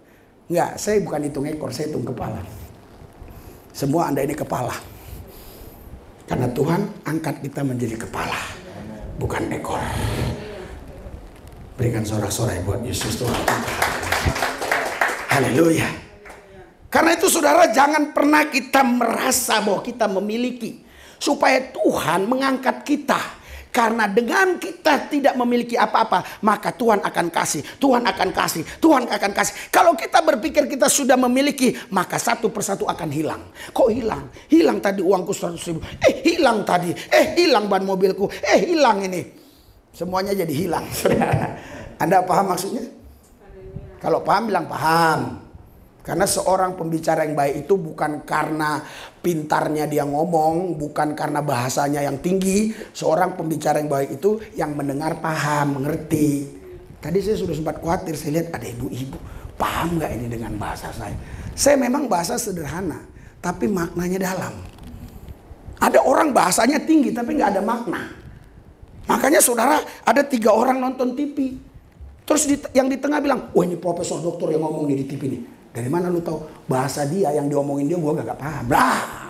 Enggak, saya bukan hitung ekor, saya hitung kepala. Semua Anda ini kepala. Karena Tuhan angkat kita menjadi kepala, bukan ekor. Berikan sorak-sorai buat Yesus Tuhan. Haleluya. Karena itu saudara, jangan pernah kita merasa bahwa kita memiliki. Supaya Tuhan mengangkat kita. Karena dengan kita tidak memiliki apa-apa, maka Tuhan akan kasih. Tuhan akan kasih. Tuhan akan kasih. Kalau kita berpikir kita sudah memiliki, maka satu persatu akan hilang. Kok hilang? Hilang tadi uangku 100.000. Hilang tadi. Hilang ban mobilku. Hilang ini. Semuanya jadi hilang. Anda paham maksudnya? Kalau paham bilang paham. Karena seorang pembicara yang baik itu bukan karena pintarnya dia ngomong, bukan karena bahasanya yang tinggi. Seorang pembicara yang baik itu yang mendengar paham, mengerti. Tadi saya sudah sempat khawatir, saya lihat ada ibu-ibu. Paham gak ini dengan bahasa saya? Saya memang bahasa sederhana, tapi maknanya dalam. Ada orang bahasanya tinggi tapi gak ada makna. Makanya saudara, ada 3 orang nonton TV. Terus yang di tengah bilang, wah ini profesor doktor yang ngomong di TV ini. Dari mana lu tahu? Bahasa dia yang diomongin dia gua gak paham. Lah.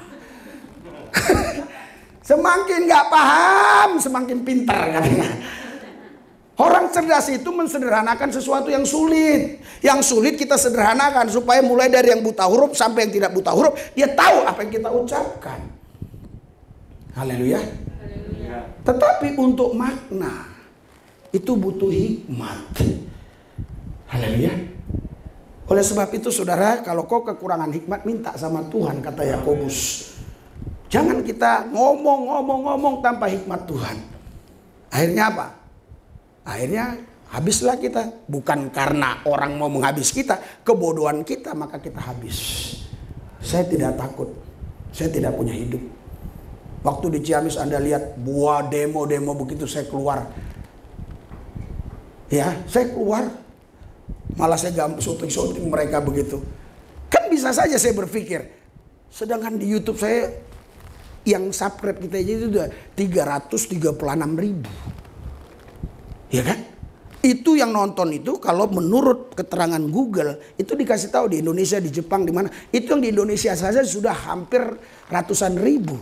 Semakin gak paham, semakin pintar katanya. Orang cerdas itu mensederhanakan sesuatu yang sulit. Yang sulit kita sederhanakan supaya mulai dari yang buta huruf sampai yang tidak buta huruf, dia tahu apa yang kita ucapkan. Haleluya. Tetapi untuk makna itu butuh hikmat. Haleluya. Oleh sebab itu saudara, kalau kau kekurangan hikmat, minta sama Tuhan, kata Yakobus. Jangan kita ngomong tanpa hikmat Tuhan. Akhirnya apa? Akhirnya habislah kita. Bukan karena orang mau menghabis kita, kebodohan kita maka kita habis. Saya tidak takut. Saya tidak punya hidup. Waktu di Ciamis Anda lihat buah demo-demo begitu, saya keluar. Ya, saya keluar. Malah saya syuting mereka begitu. Kan bisa saja saya berpikir. Sedangkan di YouTube saya yang subscribe kita aja itu udah 336.000. Ya kan? Itu yang nonton itu kalau menurut keterangan Google itu dikasih tahu di Indonesia, di Jepang, di mana. Itu yang di Indonesia saja sudah hampir ratusan ribu.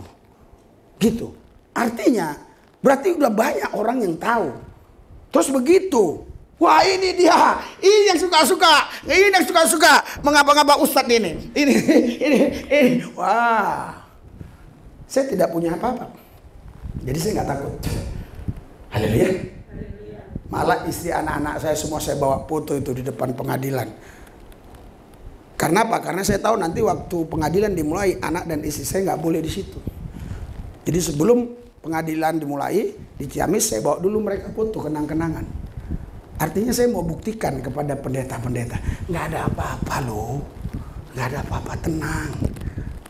Gitu. Artinya berarti udah banyak orang yang tahu. Terus begitu. Wah ini dia, ini yang suka-suka, ini yang suka-suka mengapa-ngapa Ustadz ini. Ini. Wah, saya tidak punya apa-apa. Jadi saya nggak takut. Haleluya. Malah istri anak-anak saya semua saya bawa foto itu di depan pengadilan. Karena apa? Karena saya tahu nanti waktu pengadilan dimulai anak dan istri saya nggak boleh di situ. Jadi sebelum pengadilan dimulai di Ciamis saya bawa dulu mereka foto kenang-kenangan. Artinya saya mau buktikan kepada pendeta-pendeta, nggak ada apa-apa loh, nggak ada apa-apa, tenang,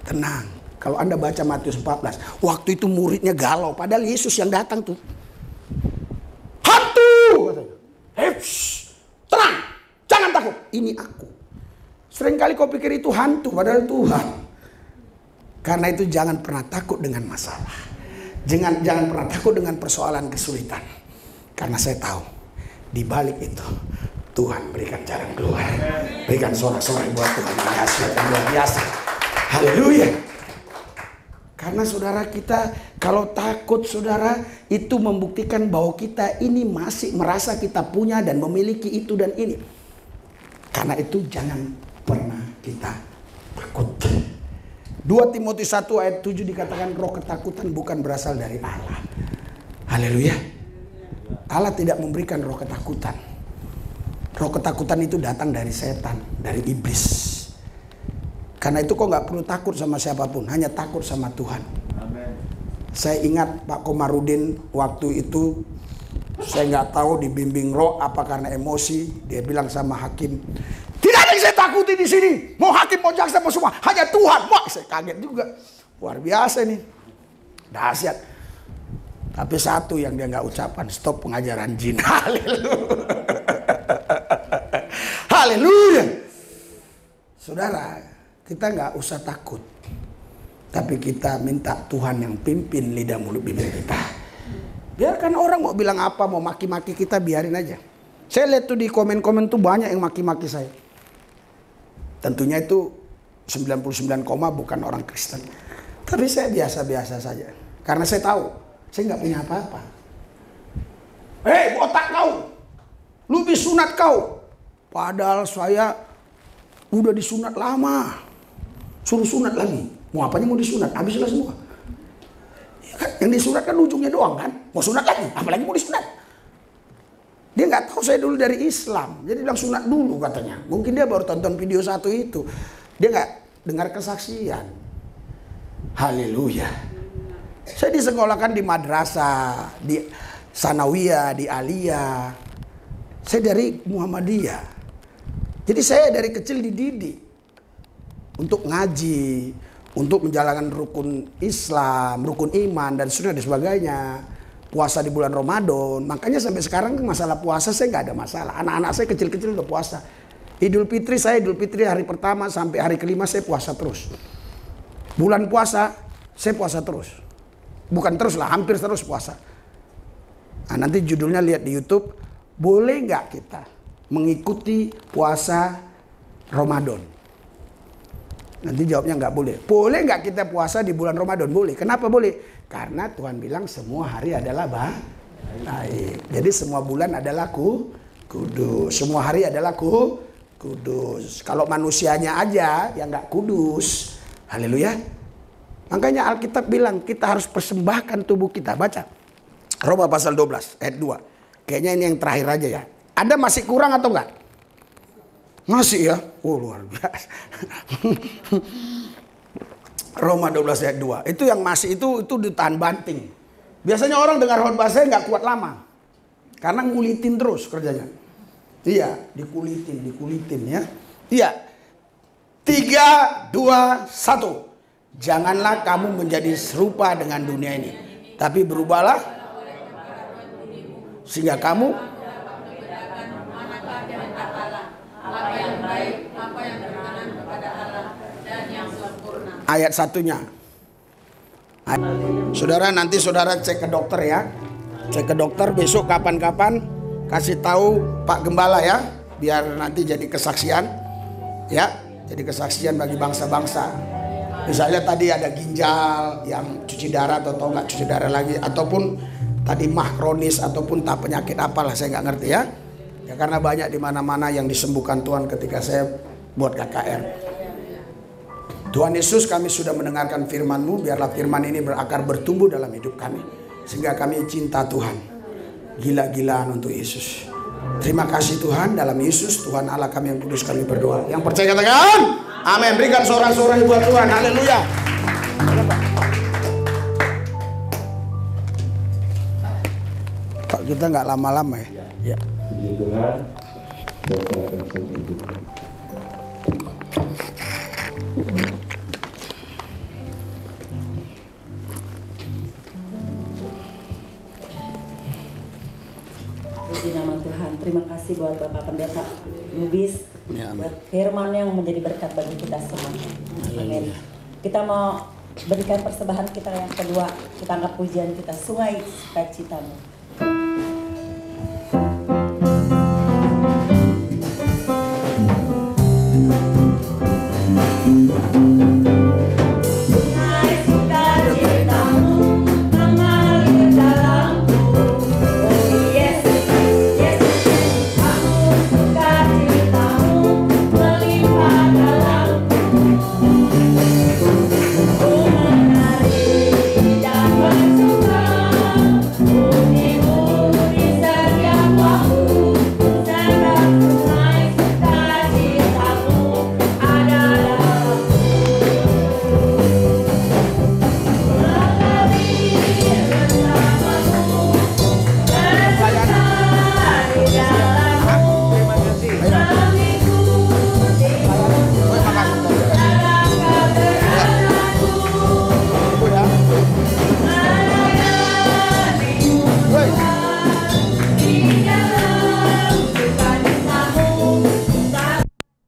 tenang. Kalau Anda baca Matius 14, waktu itu muridnya galau, padahal Yesus yang datang tuh. Hantu, tenang, jangan takut, ini aku. Seringkali kau pikir itu hantu, padahal Tuhan. Karena itu jangan pernah takut dengan masalah, jangan pernah takut dengan persoalan kesulitan, karena saya tahu. Di balik itu Tuhan berikan jalan keluar. Berikan sorak-sorai buat Tuhan yang dahsyat dan luar biasa. Haleluya. Karena saudara kita kalau takut saudara itu membuktikan bahwa kita ini masih merasa kita punya dan memiliki itu dan ini. Karena itu jangan pernah kita takut. 2 Timotius 1 ayat 7 dikatakan roh ketakutan bukan berasal dari Allah. Haleluya. Allah tidak memberikan roh ketakutan. Roh ketakutan itu datang dari setan, dari iblis. Karena itu kok nggak perlu takut sama siapapun, hanya takut sama Tuhan. Amen. Saya ingat Pak Komarudin waktu itu, saya nggak tahu dibimbing roh apa karena emosi, dia bilang sama hakim, tidak ada yang saya takuti di sini, mau hakim mau jaksa mau semua, hanya Tuhan. Wah, saya kaget juga, luar biasa nih, dahsyat. Tapi satu yang dia nggak ucapkan, stop pengajaran jin. Haleluya. Haleluya. Saudara, kita nggak usah takut. Tapi kita minta Tuhan yang pimpin lidah mulut bibir kita. Biarkan orang mau bilang apa, mau maki-maki kita, biarin aja. Saya lihat tuh di komen-komen tuh banyak yang maki-maki saya. Tentunya itu 99, bukan orang Kristen. Tapi saya biasa-biasa saja. Karena saya tahu. Saya nggak punya apa-apa. Hei botak kau, lu disunat kau. Padahal saya udah disunat lama. Suruh sunat lagi. Mau apanya mau disunat? Habislah semua. Ya kan? Yang disunat kan ujungnya doang kan. Mau sunat lagi, apalagi mau disunat. Dia nggak tahu saya dulu dari Islam. Jadi bilang sunat dulu katanya. Mungkin dia baru tonton video satu itu. Dia nggak dengar kesaksian. Haleluya. Saya disekolahkan di madrasah, di Sanawiyah, di Aliyah. Saya dari Muhammadiyah. Jadi saya dari kecil dididik untuk ngaji, untuk menjalankan rukun Islam, rukun iman dan sebagainya. Puasa di bulan Ramadan. Makanya sampai sekarang masalah puasa saya nggak ada masalah. Anak-anak saya kecil-kecil udah puasa. Idul Fitri hari pertama sampai hari kelima saya puasa terus. Bulan puasa saya puasa terus. Bukan terus lah, hampir terus puasa. Nah, nanti judulnya lihat di YouTube. Boleh nggak kita mengikuti puasa Ramadan? Nanti jawabnya nggak boleh. Boleh nggak kita puasa di bulan Ramadan? Boleh. Kenapa boleh? Karena Tuhan bilang semua hari adalah baik. Jadi semua bulan adalah kudus. Semua hari adalah kudus. Kalau manusianya aja yang nggak kudus. Haleluya. Makanya Alkitab bilang kita harus persembahkan tubuh kita. Baca Roma pasal 12 ayat 2. Kayaknya ini yang terakhir aja ya. Anda masih kurang atau enggak? Masih ya? Oh luar biasa. Roma 12 ayat 2. Itu yang masih itu ditahan banting. Biasanya orang dengar khotbah saya nggak kuat lama. Karena ngulitin terus kerjanya. Iya, dikulitin ya. Iya. 3, 2, 1. Janganlah kamu menjadi serupa dengan dunia ini, tapi berubahlah sehingga kamu ayat satunya. Saudara nanti saudara cek ke dokter ya, cek ke dokter besok kapan-kapan kasih tahu Pak Gembala ya, biar nanti jadi kesaksian ya, jadi kesaksian bagi bangsa-bangsa. Misalnya tadi ada ginjal yang cuci darah atau nggak cuci darah lagi, ataupun tadi mah kronis ataupun tak penyakit apalah, saya nggak ngerti ya. Ya karena banyak di mana-mana yang disembuhkan Tuhan ketika saya buat KKR. Tuhan Yesus, kami sudah mendengarkan firman-Mu, biarlah firman ini berakar bertumbuh dalam hidup kami, sehingga kami cinta Tuhan, gila-gilaan untuk Yesus. Terima kasih Tuhan, dalam Yesus Tuhan Allah kami yang kudus kami berdoa. Yang percaya katakan amin. Berikan sorak-sorai buat Tuhan, haleluya. Pak, kita nggak lama-lama ya. Ya.
Puji Tuhan, saya akan sambut.
Puji nama Tuhan. Terima kasih buat Bapak Pendeta Lubis,
Ya, amin.
buat firman yang menjadi berkat bagi kita semua. Amin. Kita mau berikan persembahan kita yang kedua. Kita angkat pujian kita, Sungai Sukacitamu.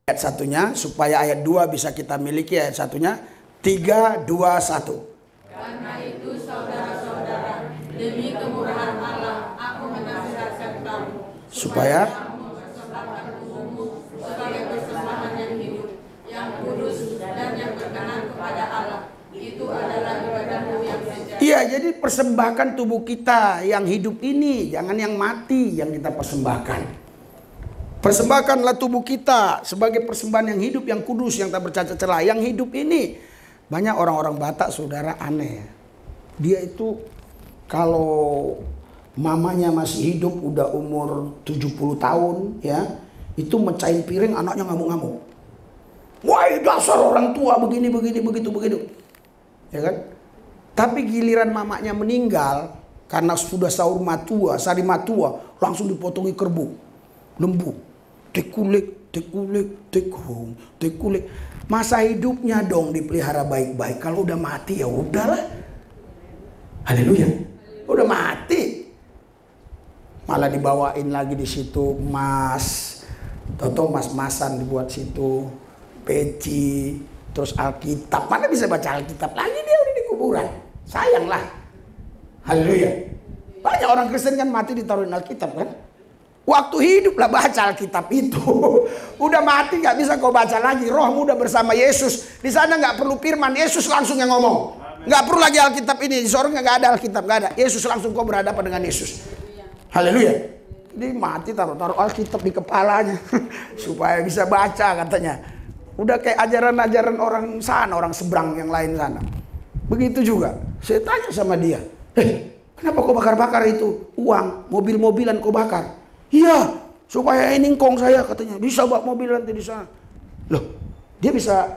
Ayat satunya, supaya ayat 2 bisa kita miliki ayat satunya. 3, 2, 1.
Karena itu saudara-saudara, demi kemurahan Allah, aku menasihatkan kamu
Supaya
mempersembahkan tubuhmu sebagai persembahan yang hidup, yang kudus dan yang berkenan kepada Allah. Itu adalah ibadahmu yang sejati.
iya, jadi persembahkan tubuh kita yang hidup ini, jangan yang mati yang kita persembahkan. Persembahkanlah tubuh kita sebagai persembahan yang hidup, yang kudus, yang tak bercacat celah. Yang hidup ini, banyak orang-orang Batak saudara aneh. Dia itu kalau mamanya masih hidup, udah umur 70 tahun ya, itu mecahin piring anaknya ngamuk-ngamuk. Wah, dasar orang tua begini, begitu. Ya kan? Tapi giliran mamanya meninggal karena sudah sahur matua, sari matua, langsung dipotongi kerbau, lembu. Tekulik. Masa hidupnya dong dipelihara baik-baik. Kalau udah mati ya udahlah. Haleluya. Udah mati. Malah dibawain lagi di situ emas. Toto mas-masan dibuat situ. Peci. Terus Alkitab. Mana bisa baca Alkitab lagi, dia udah di kuburan. Sayang lah. Haleluya. Banyak orang Kristen kan mati ditaruhin Alkitab kan. Waktu hidup lah baca Alkitab itu. Udah mati nggak bisa kau baca lagi. Rohmu udah bersama Yesus. Di sana nggak perlu firman, Yesus langsung yang ngomong. Nggak perlu lagi Alkitab ini. Di sorga nggak ada Alkitab, nggak ada. Yesus langsung kau berhadapan dengan Yesus. Haleluya. Jadi mati taruh Alkitab di kepalanya supaya bisa baca katanya. Udah kayak ajaran-ajaran orang sana, orang seberang yang lain sana. Begitu juga. Saya tanya sama dia, kenapa kau bakar-bakar itu uang, mobil-mobilan kau bakar? Iya, supaya ini ngkong saya katanya. Bisa bawa mobil nanti di sana. Loh, dia bisa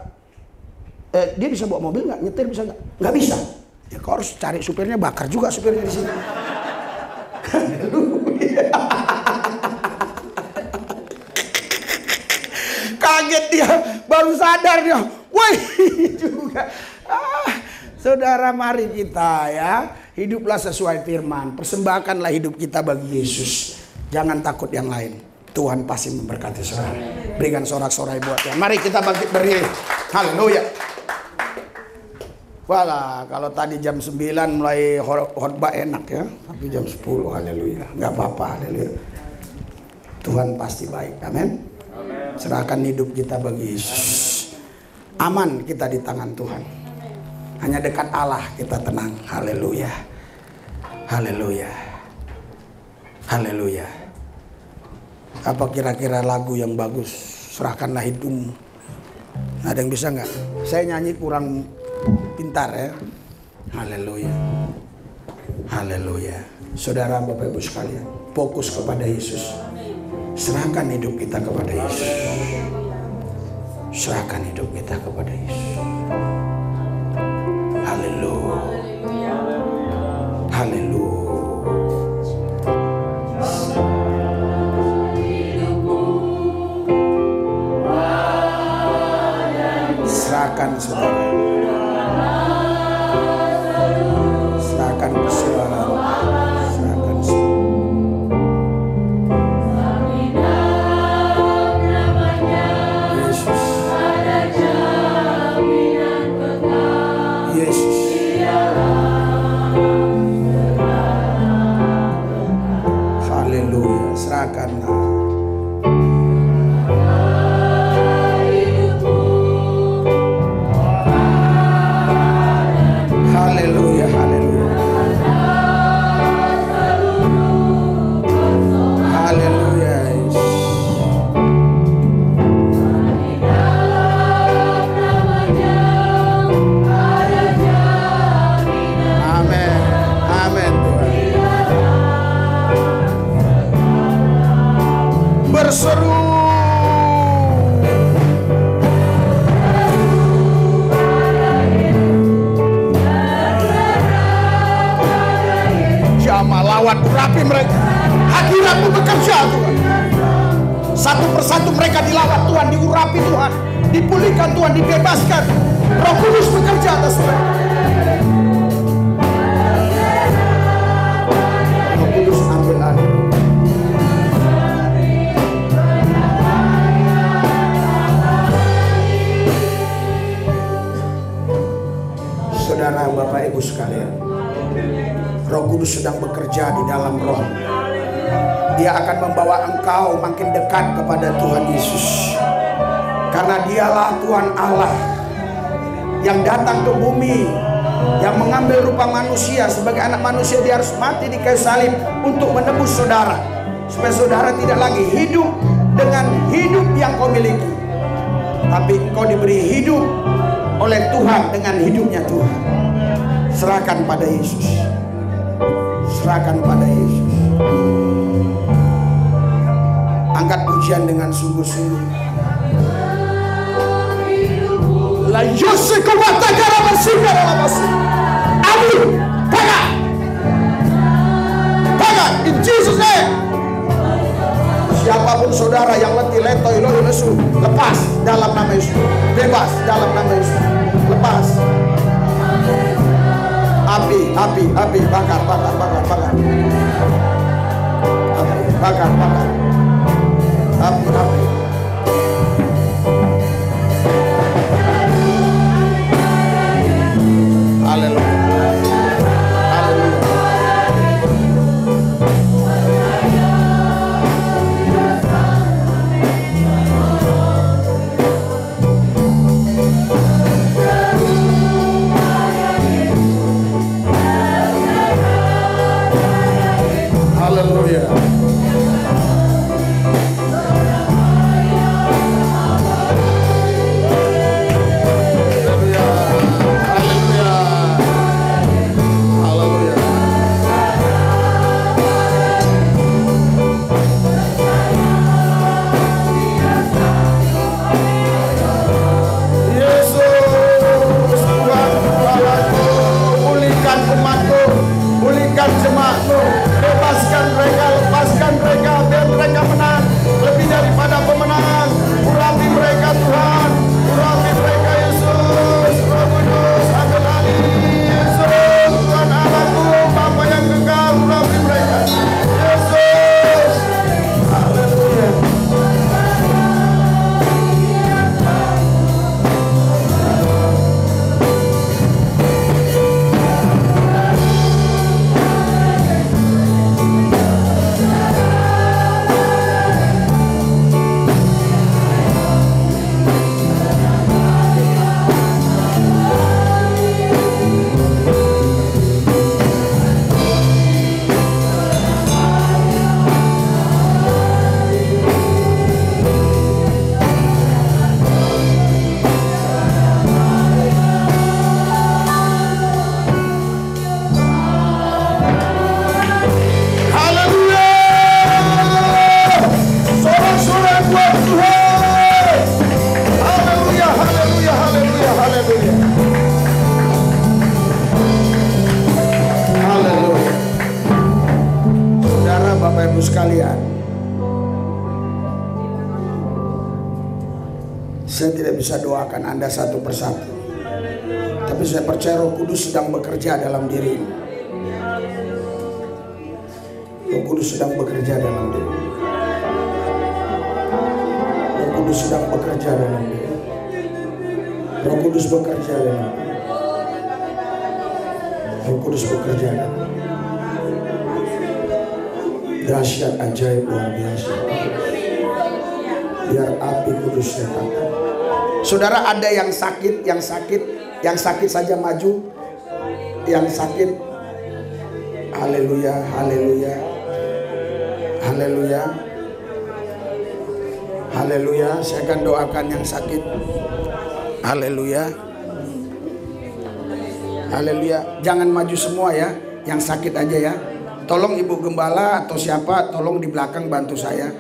bawa mobil nggak? Nyetir bisa nggak? Nggak bisa. Ya kau harus cari supirnya, bakar juga supirnya di sini. Kaget dia, baru sadar dia. Woi juga. Saudara, mari kita ya hiduplah sesuai firman. Persembahkanlah hidup kita bagi Yesus. Jangan takut yang lain. Tuhan pasti memberkati saudara. Berikan sorak-sorai buat Tuhan. Mari kita bangkit berdiri. Haleluya. Walah, kalau tadi jam 9 mulai khotbah enak ya. Tapi jam 10, haleluya. Gak apa-apa, haleluya. Tuhan pasti baik. Amin. Serahkan hidup kita bagi Yesus. Aman kita di tangan Tuhan. Hanya dekat Allah kita tenang. Haleluya. Haleluya. Haleluya. Apa kira-kira lagu yang bagus? Serahkanlah hidupmu. Ada yang bisa nggak? Saya nyanyi kurang pintar ya. Haleluya. Haleluya. Saudara, Bapak Ibu sekalian, fokus kepada Yesus. Serahkan hidup kita kepada Yesus. Serahkan hidup kita kepada Yesus. Haleluya. Haleluya. Serahkan saudara. Serahkan persoalan. Serahkan semua. Yesus. Yesus. Haleluya. Serahkanlah. Haleluya, haleluya. Haleluya. Amin. Amin Tuhan. Berseru. Lawan urapi mereka. Hadiratmu bekerja Tuhan. Satu persatu mereka dilawan Tuhan, diurapi Tuhan, dipulihkan Tuhan, dibebaskan. Roh Kudus bekerja atas mereka. Roh Kudus ambil alih. Saudara, Bapak Ibu sekalian, Roh Kudus sedang bekerja di dalam roh. Dia akan membawa engkau makin dekat kepada Tuhan Yesus. Karena dialah Tuhan Allah yang datang ke bumi, yang mengambil rupa manusia. Sebagai anak manusia dia harus mati di kayu salib untuk menebus saudara. Supaya saudara tidak lagi hidup dengan hidup yang kau miliki, tapi kau diberi hidup oleh Tuhan dengan hidupnya Tuhan. Serahkan pada Yesus. Serahkan pada Yesus. Angkat pujian dengan sungguh-sungguh. La yose kubata karamasi karamasi. Amin. Paga. Paga in Jesus name. Siapapun saudara yang letih, letoy, lesu, lepas dalam nama Yesus. Bebas dalam nama Yesus. Lepas. Api, bakar. Api, bakar. Api. Haleluya. Haleluya. Saya tidak bisa doakan Anda satu persatu, tapi saya percaya Roh Kudus sedang bekerja dalam diri. Roh Kudus sedang bekerja dalam diri. Roh Kudus sedang bekerja dalam diri. Roh Kudus bekerja dalam diri. Roh Kudus bekerja dalam diri. Dahsyat, ajaib, luar biasa. Biar api kudus nyatakan. Saudara, ada yang sakit, yang sakit saja maju. Yang sakit, haleluya, haleluya, haleluya, haleluya. Saya akan doakan yang sakit. Haleluya, haleluya. Jangan maju semua ya, yang sakit aja ya. Tolong Ibu Gembala atau siapa, tolong di belakang bantu saya.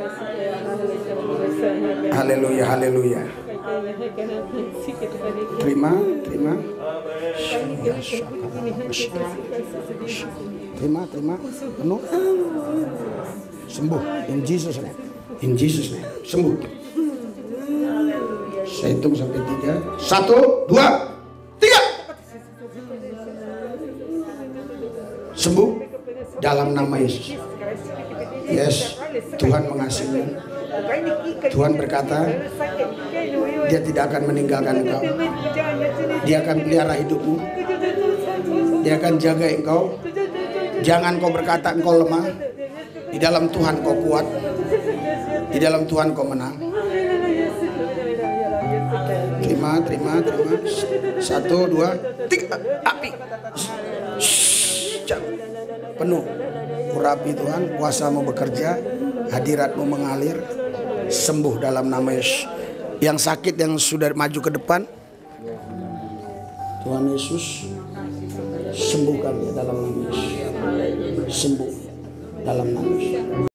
Haleluya, haleluya. Terima. Terima. Penuh. Sembuh. In Jesus name. In Jesus name. Sembuh. Saya hitung sampai 3. 1, 2, 3. Sembuh dalam nama Yesus. Yes, Tuhan mengasihimu. Tuhan berkata, Dia tidak akan meninggalkan engkau. Dia akan pelihara hidupmu. Dia akan jaga engkau. Jangan kau berkata engkau lemah. Di dalam Tuhan kau kuat. Di dalam Tuhan kau menang. Terima. 1, 2, 3. Api. Penuh. Urapi Tuhan, kuasa-Mu bekerja, hadirat-Mu mengalir. Sembuh dalam nama Yesus. Yang sakit yang sudah maju ke depan, Tuhan Yesus sembuhkan dia dalam nama Yesus. Sembuh dalam nama Yesus.